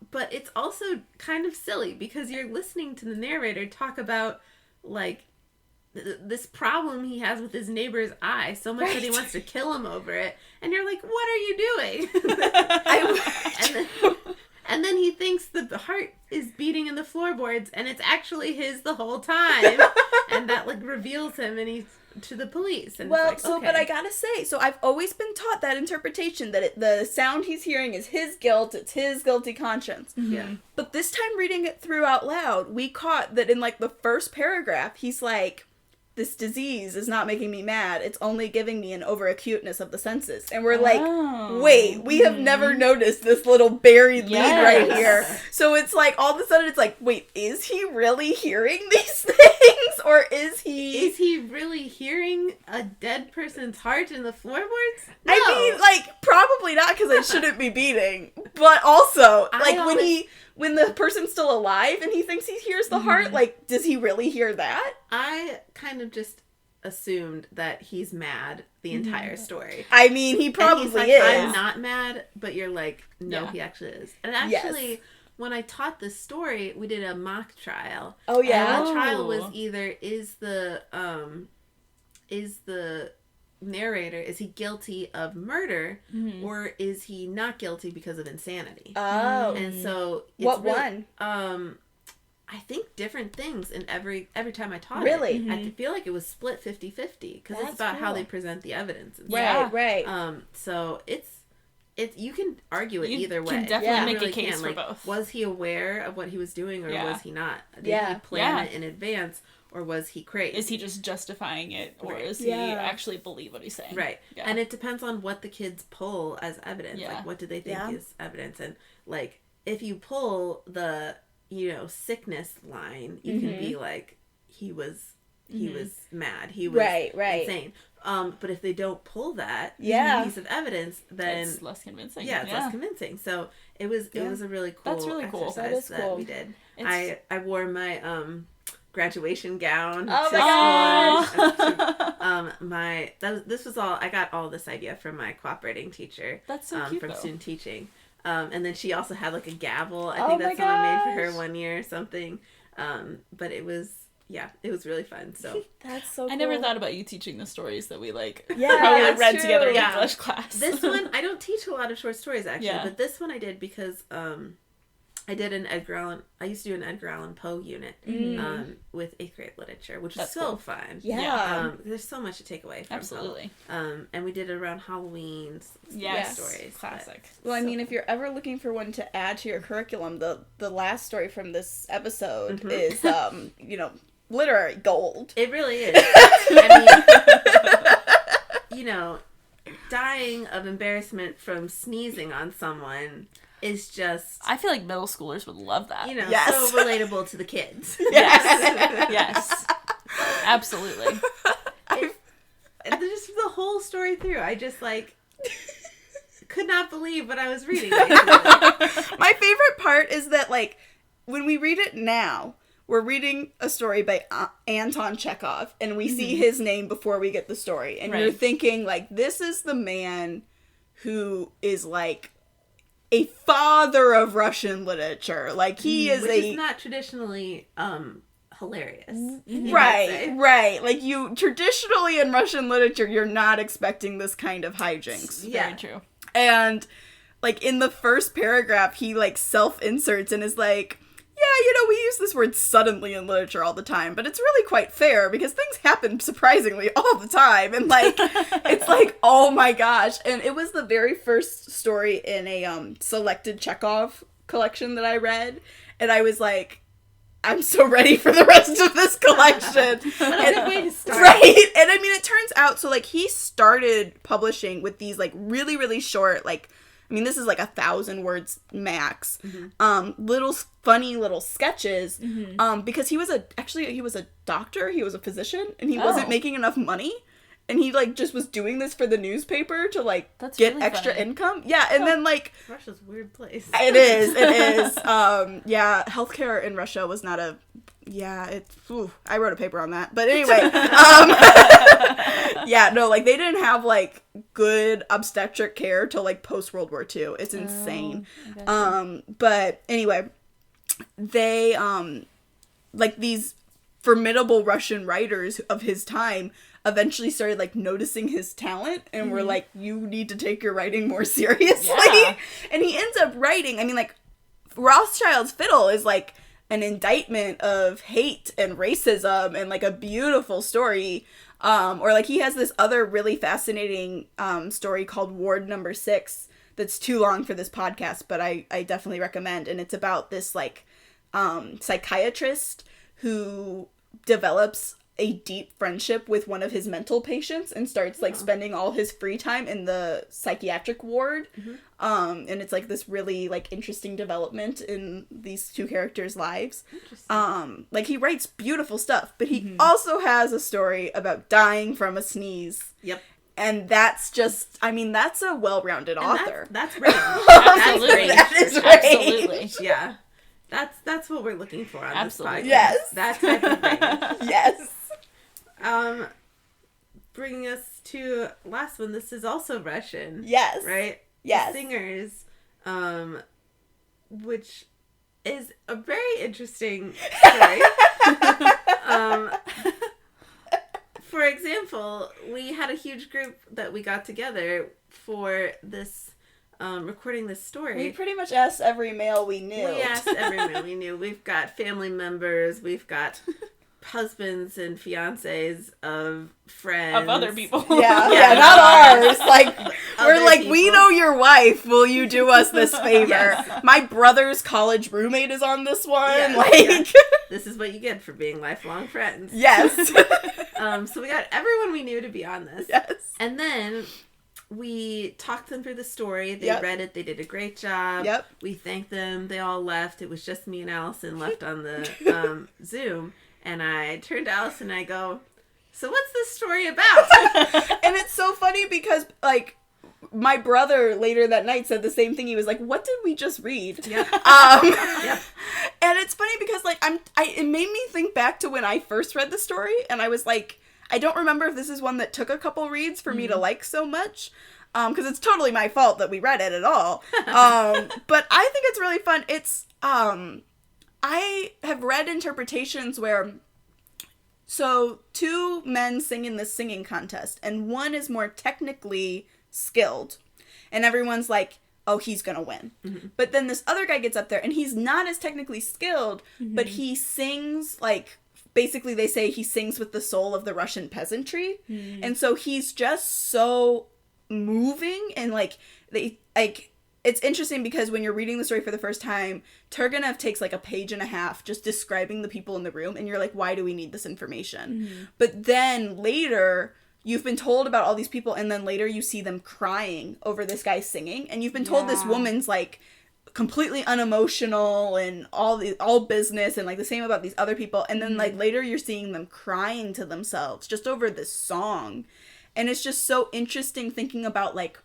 S2: But it's also kind of silly because you're listening to the narrator talk about, like, this problem he has with his neighbor's eye so much that he wants to kill him over it. And you're like, what are you doing? And then he thinks that the heart is beating in the floorboards, and it's actually his the whole time. And that, like, reveals him to the police. And
S1: well,
S2: it's like, okay.
S1: But I gotta say, so I've always been taught that interpretation, that the sound he's hearing is his guilt, it's his guilty conscience.
S2: Yeah.
S1: But this time reading it through out loud, we caught that in, like, the first paragraph, he's like, this disease is not making me mad. It's only giving me an overacuteness of the senses. And we're like, wait, we have never noticed this little buried lead right here. So it's like, all of a sudden it's like, wait, is he really hearing these things? or is he...
S2: Is he really hearing a dead person's heart in the floorboards? No.
S1: I mean, like, probably not, because it shouldn't be beating. But also, like, when the person's still alive and he thinks he hears the heart, like, does he really hear that?
S2: I kind of just assumed that he's mad the entire story.
S1: I mean, he probably
S2: he's like,
S1: is.
S2: I'm not mad, but you're like, no, he actually is. And actually, when I taught this story, we did a mock trial.
S1: Oh, yeah?
S2: And the trial was either, is the narrator, is he guilty of murder, or is he not guilty because of insanity?
S1: Oh.
S2: And so...
S1: What one?
S2: I think different things in every time I taught
S1: really?
S2: it. I feel like it was split 50-50 because it's about how they present the evidence. And
S1: right.
S2: So it's you can argue it either way.
S3: You can definitely make a case for
S2: like,
S3: both.
S2: Was he aware of what he was doing, or was he not? Did he plan it in advance, or was he crazy?
S3: Is he just justifying it, or does he actually believe what he's saying?
S2: Right. Yeah. And it depends on what the kids pull as evidence. Yeah. Like, what do they think is evidence? And, like, if you pull the... sickness line, you can be like, he was mad, he was insane. But if they don't pull that piece of evidence, then
S3: it's less convincing.
S2: Yeah, it's less convincing. So it was a really cool exercise that we did. I wore my graduation gown.
S1: Oh
S2: my gosh! This was all. I got all this idea from my cooperating teacher.
S3: That's so cute,
S2: from student teaching. And then she also had like a gavel. I think that's someone made for her one year or something. But it was really fun. So
S1: that's so cool.
S3: I never thought about you teaching the stories that we probably read
S2: true.
S3: together in English class.
S2: This one, I don't teach a lot of short stories actually, but this one I did because I did an Edgar Allan. I used to do an Edgar Allan Poe unit with 8th grade literature, which is so fun.
S1: Yeah.
S2: There's so much to take away from
S3: Absolutely.
S2: Poe. And we did it around Halloween stories.
S3: Classic.
S1: Well, I mean, if you're ever looking for one to add to your curriculum, the last story from this episode is, literary gold.
S2: It really is. I mean, dying of embarrassment from sneezing on someone is just...
S3: I feel like middle schoolers would love that.
S2: So relatable to the kids.
S3: Yes. Absolutely.
S2: Just the whole story through, I just, like, could not believe what I was reading. My
S1: favorite part is that, like, when we read it now, we're reading a story by Anton Chekhov, and we see his name before we get the story. And you're thinking, like, this is the man who is, like, a father of Russian literature. Like, he is
S2: Which is not traditionally hilarious.
S1: Right. Like, you traditionally in Russian literature, you're not expecting this kind of hijinks.
S3: Very true.
S1: And, like, in the first paragraph, he, like, self-inserts and is like, we use this word suddenly in literature all the time, but it's really quite fair because things happen surprisingly all the time. And, like, it's like, oh my gosh. And it was the very first story in a selected Chekhov collection that I read. And I was like, I'm so ready for the rest of this collection.
S2: What a good way to start.
S1: Right. And I mean, it turns out, so, like, he started publishing with these, like, really, really short, like, I mean, this is like 1,000 words max. Little funny little sketches. Because he was a doctor. He was a physician, and he wasn't making enough money. And he, like, just was doing this for the newspaper to, like, get really extra income. Yeah, and then, like...
S2: Russia's a weird place.
S1: It is. Healthcare in Russia was not a... I wrote a paper on that. But anyway, they didn't have, like, good obstetric care till, like, post-World War II. It's insane. But anyway, they, like, these formidable Russian writers of his time eventually started, like, noticing his talent and were like, you need to take your writing more seriously. And he ends up writing, I mean, like, Rothschild's Fiddle is, like, an indictment of hate and racism and, like, a beautiful story. Or, like, he has this other really fascinating story called Ward Number 6 that's too long for this podcast, but I definitely recommend. And it's about this, like, psychiatrist who develops a deep friendship with one of his mental patients and starts like spending all his free time in the psychiatric ward. And it's like this really like interesting development in these two characters' lives. Like he writes beautiful stuff, but he also has a story about dying from a sneeze.
S2: Yep.
S1: And that's just, I mean, that's a well-rounded author.
S2: That's range.
S3: Absolutely.
S1: That is range.
S3: Absolutely.
S2: Yeah. That's what we're looking for on this podcast.
S1: Yes.
S2: That type of range.
S1: Yes.
S2: Bringing us to last one. This is also Russian.
S1: Yes.
S2: Right?
S1: Yes.
S2: The Singers, which is a very interesting story. For example, we had a huge group that we got together for this, recording this story.
S1: We pretty much asked every male we knew.
S2: We asked every male we knew. We've got family members. We've got husbands and fiancés of friends.
S3: Of other people.
S1: Yeah, not ours. Like, we're like,
S2: people.
S1: we know your wife. Will you do us this favor?
S2: Yes.
S1: My brother's college roommate is on this one.
S2: Yes,
S1: like,
S2: yes. This is what you get for being lifelong friends.
S1: Yes.
S2: So we got everyone we knew to be on this.
S1: Yes.
S2: And then we talked them through the story. They
S1: Yep.
S2: read it. They did a great job.
S1: Yep.
S2: We thanked them. They all left. It was just me and Allison left on the Zoom. And I turned to Allison and I go, so what's this story about?
S1: And it's so funny because, like, my brother later that night said the same thing. He was like, what did we just read?
S2: Yep.
S1: Yep. And it's funny because, like, it made me think back to when I first read the story, and I was like, I don't remember if this is one that took a couple reads for me to like so much, because it's totally my fault that we read it at all. But I think it's really fun. It's, I have read interpretations where, so two men sing in this singing contest, and one is more technically skilled, and everyone's like, oh, he's gonna win. But then this other guy gets up there, and he's not as technically skilled, but he sings, like, basically they say he sings with the soul of the Russian peasantry, and so he's just so moving, and, like, it's interesting because when you're reading the story for the first time, Turgenev takes like a page and a half just describing the people in the room, and you're like, why do we need this information? But then later, you've been told about all these people, and then later you see them crying over this guy singing, and you've been told this woman's like completely unemotional and all business, and like the same about these other people, and then like later you're seeing them crying to themselves just over this song, and it's just so interesting thinking about like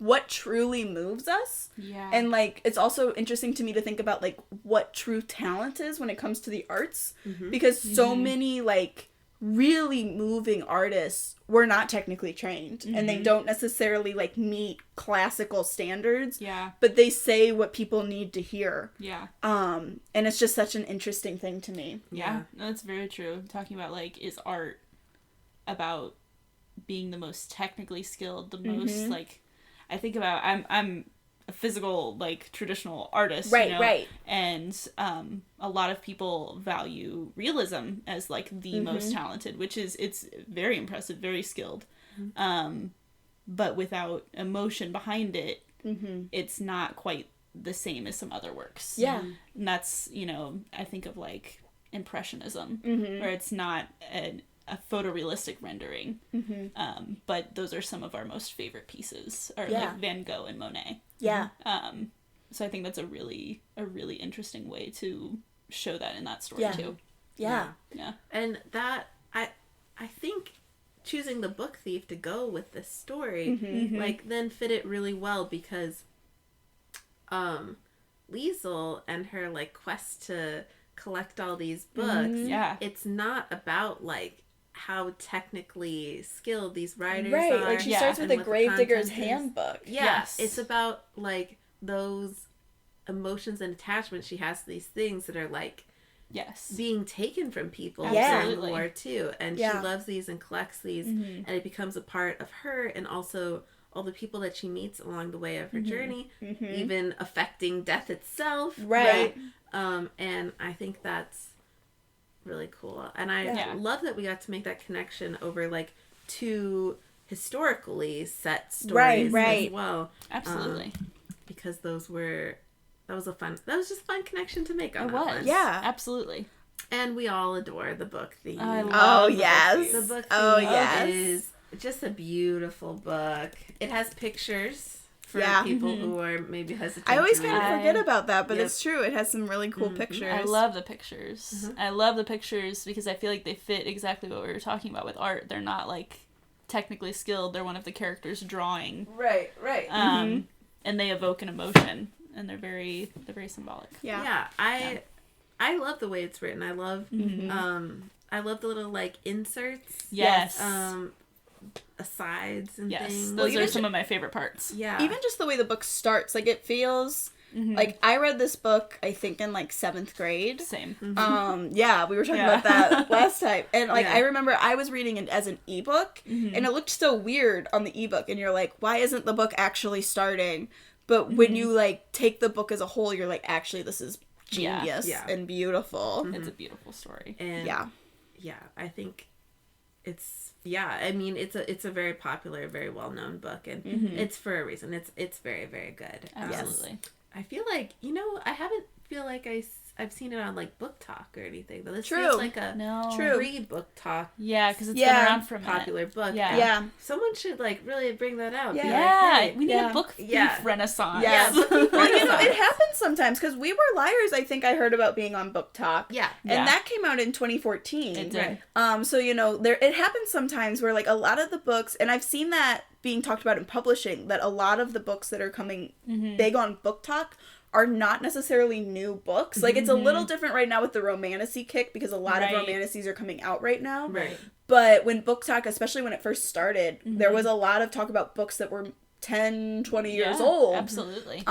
S1: what truly moves us.
S3: Yeah.
S1: And, like, it's also interesting to me to think about, like, what true talent is when it comes to the arts. Because so many, like, really moving artists were not technically trained. And they don't necessarily, like, meet classical standards.
S3: Yeah.
S1: But they say what people need to hear.
S3: Yeah.
S1: And it's just such an interesting thing to me.
S3: Yeah. No, that's very true. Talking about, like, is art about being the most technically skilled, the most, like... I think about I'm a physical, like, traditional artist,
S1: right,
S3: you know?
S1: Right.
S3: And a lot of people value realism as like the most talented, which is it's very impressive, very skilled, but without emotion behind it, it's not quite the same as some other works.
S1: Yeah,
S3: and that's, you know, I think of like Impressionism, where it's not a photorealistic rendering, but those are some of our most favorite pieces, or like Van Gogh and Monet.
S1: Yeah.
S3: So I think that's a really interesting way to show that in that story too.
S1: Yeah.
S2: And that I think choosing The Book Thief to go with this story, like, then fit it really well because Liesl and her, like, quest to collect all these books, it's not about, like, how technically skilled these writers are.
S1: Like, she starts with a Gravedigger's Handbook.
S2: Yeah, yes. It's about, like, those emotions and attachments she has to these things that are, like, being taken from people during the war, too. And she loves these and collects these, and it becomes a part of her, and also all the people that she meets along the way of her journey, even affecting death itself. Right? And I think that's really cool, and I love that we got to make that connection over like two historically set stories as well.
S3: Absolutely,
S2: because that was just a fun connection to make on
S3: it
S2: that
S3: was
S2: one.
S1: Yeah,
S3: absolutely.
S2: And we all adore the book theme.
S3: I love
S2: The book theme is just a beautiful book. It has pictures for people who are maybe hesitant.
S1: I always kind of forget about that, but it's true. It has some really cool pictures.
S3: I love the pictures. I love the pictures because I feel like they fit exactly what we were talking about with art. They're not like technically skilled. They're one of the characters drawing.
S1: Right.
S3: And they evoke an emotion, and they're very symbolic.
S2: Yeah. I love the way it's written. I love I love the little like inserts.
S3: Yes.
S2: Asides and things.
S3: Those are some of my favorite parts.
S2: Yeah.
S1: Even just the way the book starts, like it feels like I read this book I think in like 7th grade.
S3: Same.
S1: We were talking about that last time. And like I remember I was reading it as an ebook and it looked so weird on the ebook and you're like, why isn't the book actually starting? But when you like take the book as a whole, you're like, actually this is genius and beautiful.
S3: It's a beautiful story.
S2: And I think it's I mean it's a very popular, very well known book, and it's for a reason. It's very, very good.
S3: Absolutely.
S2: I feel like I haven't feel like I've seen it on like Book Talk or anything, but this
S1: True.
S2: feels like a free Book Talk.
S3: Yeah, because it's been around for a
S2: popular book.
S1: Yeah.
S2: Someone should like really bring that out.
S1: Yeah.
S2: Be like, hey,
S3: we need a book thief renaissance.
S1: Yeah. Well, it happens sometimes because We Were Liars, I think I heard about being on Book Talk.
S2: Yeah.
S1: And that came out in 2014.
S3: It did.
S1: So it happens sometimes where like a lot of the books, and I've seen that being talked about in publishing, that a lot of the books that are coming big on Book Talk are not necessarily new books. Like, it's a little different right now with the romantasy kick because a lot of romantasies are coming out right now.
S2: Right.
S1: But when Book Talk, especially when it first started, there was a lot of talk about books that were 10, 20 years old.
S3: Absolutely.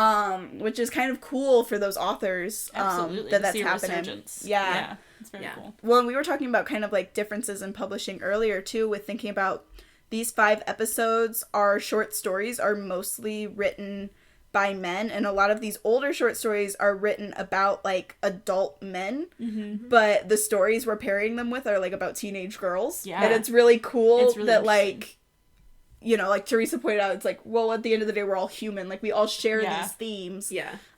S1: Which is kind of cool for those authors.
S3: Absolutely.
S1: That's
S3: see
S1: happening.
S3: Resurgence.
S1: Yeah.
S3: It's very cool.
S1: Well, and we were talking about kind of like differences in publishing earlier too, with thinking about these 5 episodes. Our short stories are mostly written by men, and a lot of these older short stories are written about like adult men, but the stories we're pairing them with are like about teenage girls. And it's really cool that like, like Teresa pointed out, it's like, well, at the end of the day, we're all human. Like, we all share these themes.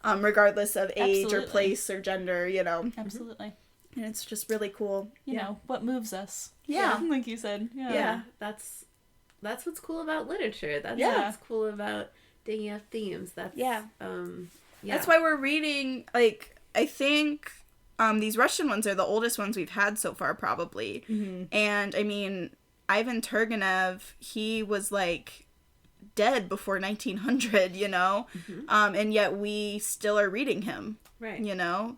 S1: Regardless of age or place or gender,
S3: Absolutely.
S1: And it's just really cool.
S3: You know, what moves us.
S1: Yeah.
S3: Like you said.
S2: Yeah. That's what's cool about literature. That's what's cool about digging up themes. That's
S1: That's why we're reading, like, I think these Russian ones are the oldest ones we've had so far, probably. And I mean, Ivan Turgenev, he was like dead before 1900, and yet we still are reading him.
S2: Right.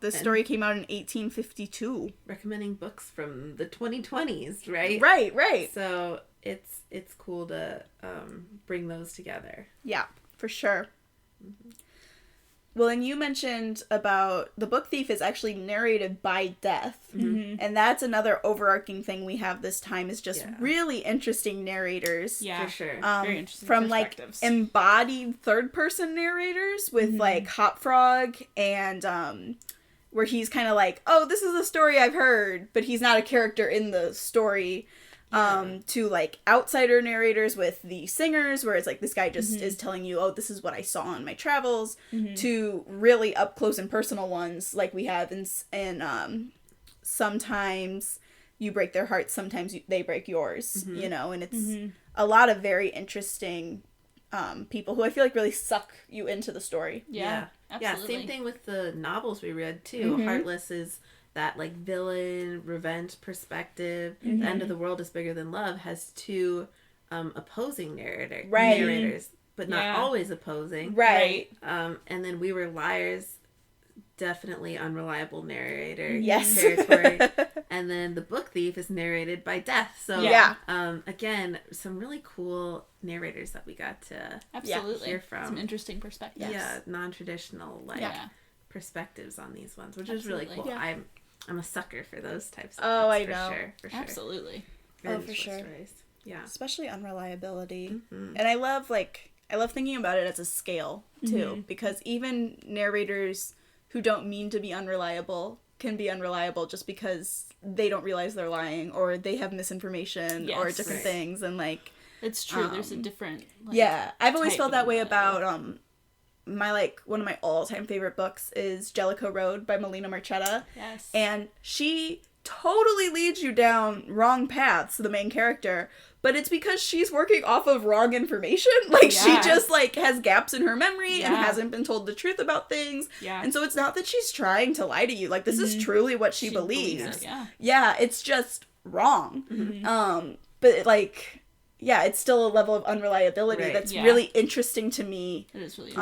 S1: This story came out in 1852.
S2: Recommending books from the 2020s, right?
S1: Right.
S2: So it's cool to bring those together.
S1: Yeah, for sure. Well, and you mentioned about the book thief is actually narrated by Death. And that's another overarching thing we have this time is just really interesting narrators.
S3: Yeah,
S2: for sure.
S3: Very interesting
S1: from like
S3: perspectives.
S1: embodied third-person narrators with like Hop Frog and where he's kind of like, oh, this is a story I've heard, but he's not a character in the story. To like outsider narrators with the singers, where it's like this guy just is telling you, oh, this is what I saw on my travels, to really up close and personal ones like we have in sometimes you break their hearts, sometimes they break yours, and it's a lot of very interesting people who I feel like really suck you into the story.
S3: Yeah, absolutely.
S2: Same thing with the novels we read too. Heartless is that like villain revenge perspective. The end of the world is bigger than love has 2 opposing narrators, but not always opposing.
S1: Right.
S2: And then We Were Liars, definitely unreliable narrator
S1: territory.
S2: And then The Book Thief is narrated by Death. So again, some really cool narrators that we got to hear from.
S3: Some interesting perspectives.
S2: Yeah, non-traditional perspectives on these ones, which is really cool.
S1: Yeah.
S2: I'm a sucker for those types of
S1: books,
S2: for
S1: know.
S2: sure.
S3: Absolutely.
S1: For sure.
S2: Stories. Yeah.
S1: Especially unreliability. And I love thinking about it as a scale too, because even narrators who don't mean to be unreliable can be unreliable just because they don't realize they're lying or they have misinformation or different things, and like
S3: it's true. There's a different
S1: I've always felt that way about one of my all-time favorite books is Jellicoe Road by Melina Marchetta.
S3: Yes.
S1: And she totally leads you down wrong paths, the main character, but it's because she's working off of wrong information. Like, she just, like, has gaps in her memory and hasn't been told the truth about things. Yeah. And so it's not that she's trying to lie to you. Like, this is truly what she believes. Yeah, it's just wrong. But, like... Yeah, it's still a level of unreliability that's really interesting to me.
S3: It is really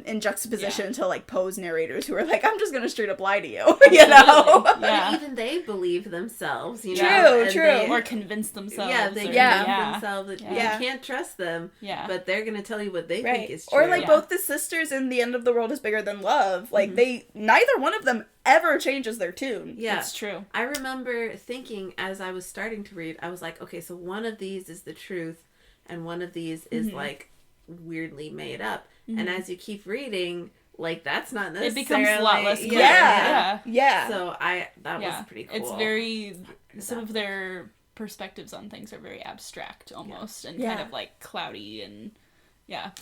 S1: in juxtaposition to, like, Poe's narrators who are like, I'm just going to straight up lie to you, you know?
S2: But even they believe themselves, you know?
S1: True.
S3: Or convince themselves.
S2: Yeah, they convince themselves that you can't trust them, but they're going to tell you what they think is true.
S1: Or, like, both the sisters in The End of the World is Bigger Than Love. Like, neither one of them ever changes their tune.
S2: Yeah.
S3: That's true.
S2: I remember thinking as I was starting to read, I was like, okay, so one of these is the truth, and one of these is, like, weirdly made up. And as you keep reading, like, that's not necessarily...
S3: It becomes a lot less clear.
S1: Yeah.
S2: So that was pretty cool.
S3: It's very... Some of their perspectives on things are very abstract, almost, and kind of, like, cloudy, and...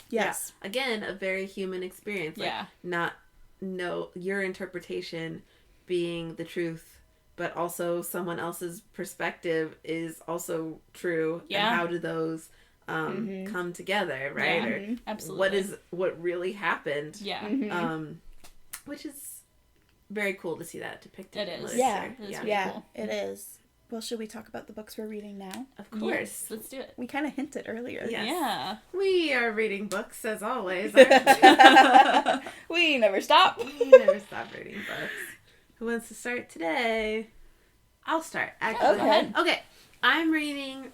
S1: Yes.
S2: Again, a very human experience. Like, not... your interpretation being the truth, but also someone else's perspective is also true. And how do those come together, right? Or
S3: absolutely.
S2: What really happened? Which is very cool to see that depicted.
S3: It is.
S2: Literature.
S3: It is really cool.
S1: It is. Well, should we talk about the books we're reading now?
S2: Of course.
S3: Yes, let's do it.
S1: We kind of hinted earlier.
S2: Yes.
S3: Yeah.
S2: We are reading books, as always.
S1: We never stop.
S2: We never stop reading books. Who wants to start today? I'll start, actually. Okay. I'm reading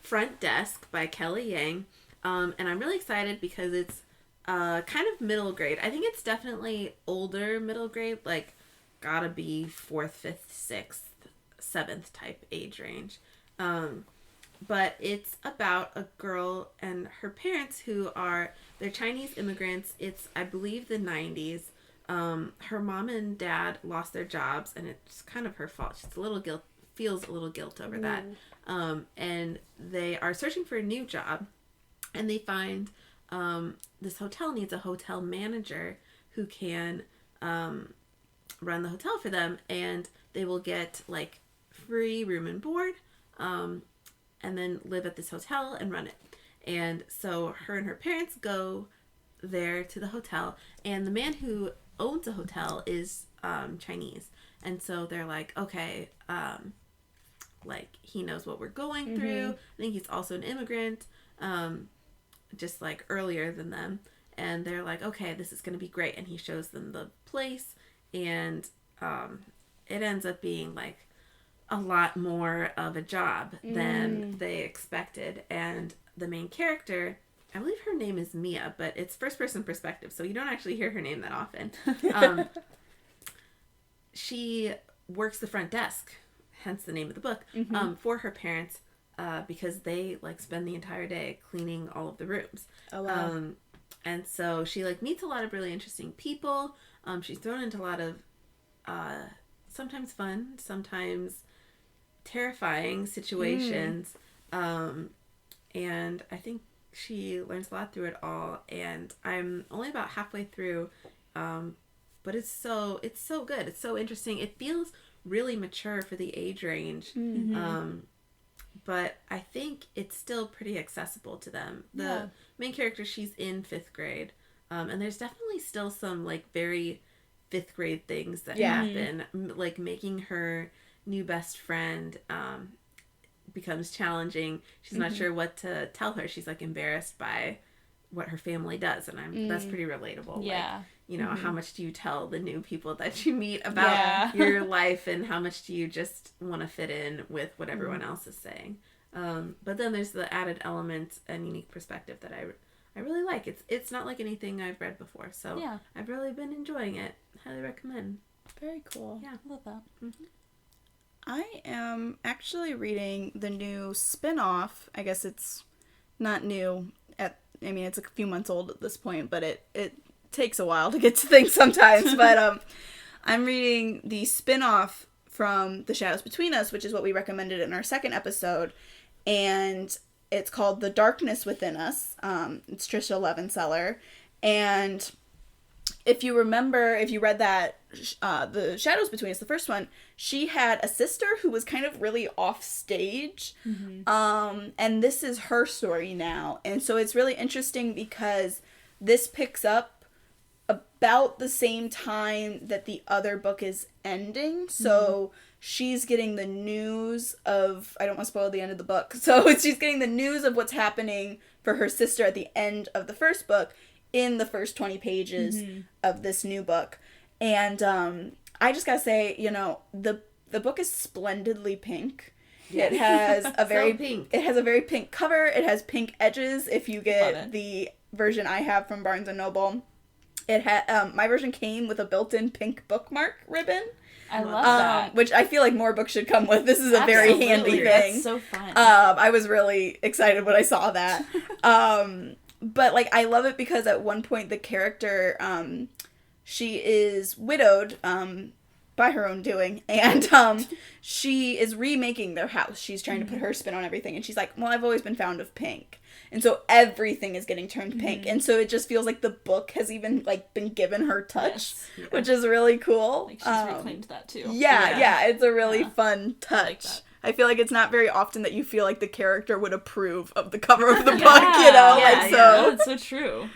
S2: Front Desk by Kelly Yang. And I'm really excited because it's kind of middle grade. I think it's definitely older middle grade, like gotta be 4th, 5th, 6th, 7th type age range. But it's about a girl and her parents who they're Chinese immigrants. It's, I believe, the 90s. Her mom and dad lost their jobs, and it's kind of her fault. She's feels a little guilt over that. And they are searching for a new job, and they find this hotel needs a hotel manager who can run the hotel for them, and they will get, like, free room and board, and then live at this hotel and run it. And so her and her parents go there to the hotel, and the man who owns the hotel is Chinese, and so they're like, okay, like, he knows what we're going through. I think he's also an immigrant, just, like, earlier than them, and they're like, okay, this is gonna be great. And he shows them the place, and it ends up being, like, a lot more of a job than they expected. And the main character, I believe her name is Mia, but it's first person perspective, so you don't actually hear her name that often. She works the front desk, hence the name of the book, for her parents, because they, like, spend the entire day cleaning all of the rooms.
S1: Oh, wow.
S2: And so she, like, meets a lot of really interesting people. She's thrown into a lot of sometimes fun, sometimes terrifying situations. And I think she learns a lot through it all. And I'm only about halfway through, but it's so good. It's so interesting. It feels really mature for the age range. But I think it's still pretty accessible to them. The main character, she's in 5th grade. And there's definitely still some, like, very 5th grade things that happen. Like, making her new best friend becomes challenging. She's not sure what to tell her. She's, like, embarrassed by what her family does. And that's pretty relatable.
S3: Yeah.
S2: Like, you know, how much do you tell the new people that you meet about your life, and how much do you just want to fit in with what everyone else is saying? But then there's the added element and unique perspective that I really like. It's not like anything I've read before, so I've really been enjoying it. Highly recommend.
S1: Very cool.
S3: Yeah, I love that.
S1: I am actually reading the new spin-off. I guess it's not new. It's a few months old at this point, but it takes a while to get to things sometimes. But I'm reading the spin-off from The Shadows Between Us, which is what we recommended in our second episode, and it's called The Darkness Within Us. It's Trisha Levenseller, and if you remember, if you read that, The Shadows Between Us, the first one, she had a sister who was kind of really off stage. And this is her story now. And so it's really interesting because this picks up about the same time that the other book is ending. So she's getting the news of, I don't want to spoil the end of the book, so she's getting the news of what's happening for her sister at the end of the first book in the first 20 pages of this new book. And I just gotta say, you know, the book is splendidly pink. It has a very
S2: pink.
S1: It has a very pink cover. It has pink edges. If you get the version I have from Barnes and Noble, it had my version came with a built-in pink bookmark ribbon.
S3: I love that.
S1: Which I feel like more books should come with. This is a very handy thing.
S3: That's so fun.
S1: I was really excited when I saw that. But like I love it because at one point the character, she is widowed by her own doing, and she is remaking their house. She's trying to put her spin on everything, and she's like, well, I've always been fond of pink. And so everything is getting turned pink. And so it just feels like the book has even like been given her touch, which is really cool.
S3: Like she's reclaimed that too.
S1: Yeah, it's a really fun touch. I feel like it's not very often that you feel like the character would approve of the cover of the book, you know?
S3: That's so true.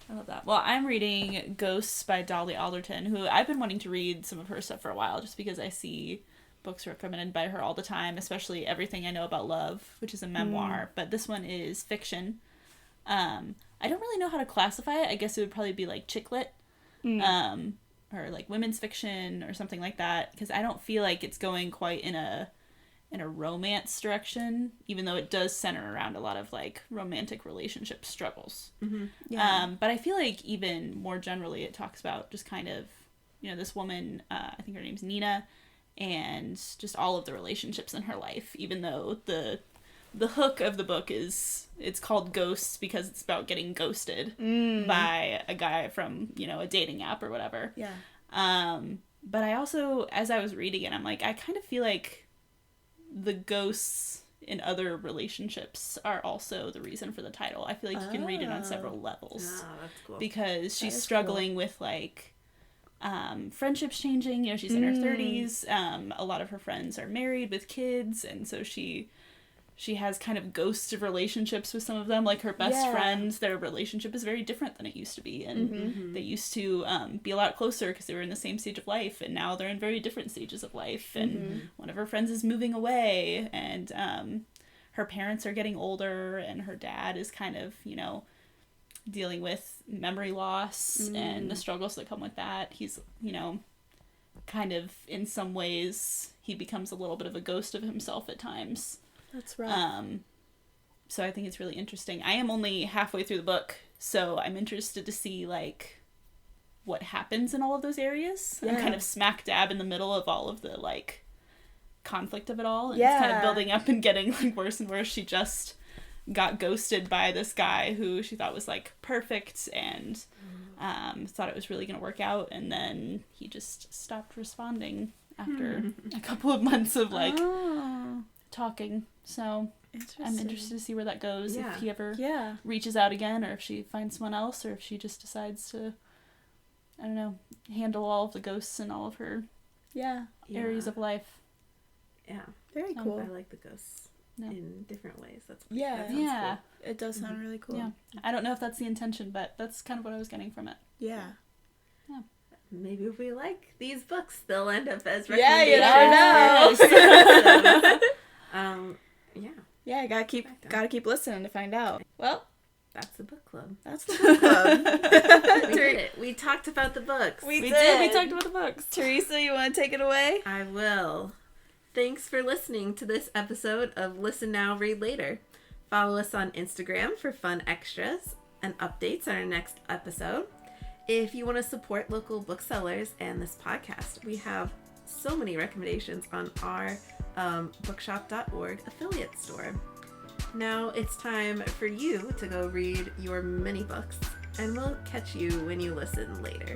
S3: I love that. Well, I'm reading Ghosts by Dolly Alderton, who I've been wanting to read some of her stuff for a while, just because I see books recommended by her all the time, especially Everything I Know About Love, which is a memoir, but this one is fiction. I don't really know how to classify it. I guess it would probably be like chick lit, or like women's fiction or something like that, because I don't feel like it's going quite in a romance direction, even though it does center around a lot of like romantic relationship struggles. But I feel like even more generally it talks about just kind of, you know, this woman, I think her name's Nina, and just all of the relationships in her life, even though the hook of the book is, it's called Ghosts because it's about getting ghosted by a guy from, you know, a dating app or whatever. But I also, as I was reading it, I'm like, I kind of feel like the ghosts in other relationships are also the reason for the title. I feel like you can read it on several levels.
S2: That's cool.
S3: Because she's struggling with like friendships changing. You know, she's in her 30s. A lot of her friends are married with kids, and so she has kind of ghost relationships with some of them. Like her best friends, their relationship is very different than it used to be, and they used to be a lot closer because they were in the same stage of life, and now they're in very different stages of life. And one of her friends is moving away, and her parents are getting older, and her dad is kind of, you know, dealing with memory loss and the struggles that come with that. He's, you know, kind of in some ways he becomes a little bit of a ghost of himself at times.
S1: That's right.
S3: So I think it's really interesting. I am only halfway through the book, so I'm interested to see like what happens in all of those areas. I'm kind of smack dab in the middle of all of the like conflict of it all, and it's kind of building up and getting like worse and worse. She just got ghosted by this guy who she thought was like perfect, and thought it was really going to work out, and then he just stopped responding after a couple of months of like talking. So I'm interested to see where that goes, if he ever reaches out again, or if she finds someone else, or if she just decides to, I don't know, handle all of the ghosts in all of her areas of life.
S1: Very cool.
S2: I like the ghosts in different ways. That's
S1: cool. It does sound really cool.
S3: I don't know if that's the intention, but that's kind of what I was getting from it.
S2: Maybe if we like these books, they'll end up as
S1: recommendations.
S2: You never know.
S1: I gotta keep listening to find out. Well,
S2: that's the book club.
S1: We
S2: did it. We talked about the books.
S1: We did.
S3: We talked about the books.
S1: Teresa, you want to take it away?
S2: I will. Thanks for listening to this episode of Listen Now, Read Later. Follow us on Instagram for fun extras and updates on our next episode. If you want to support local booksellers and this podcast, we have so many recommendations on our bookshop.org affiliate store. Now it's time for you to go read your mini books, and we'll catch you when you listen later.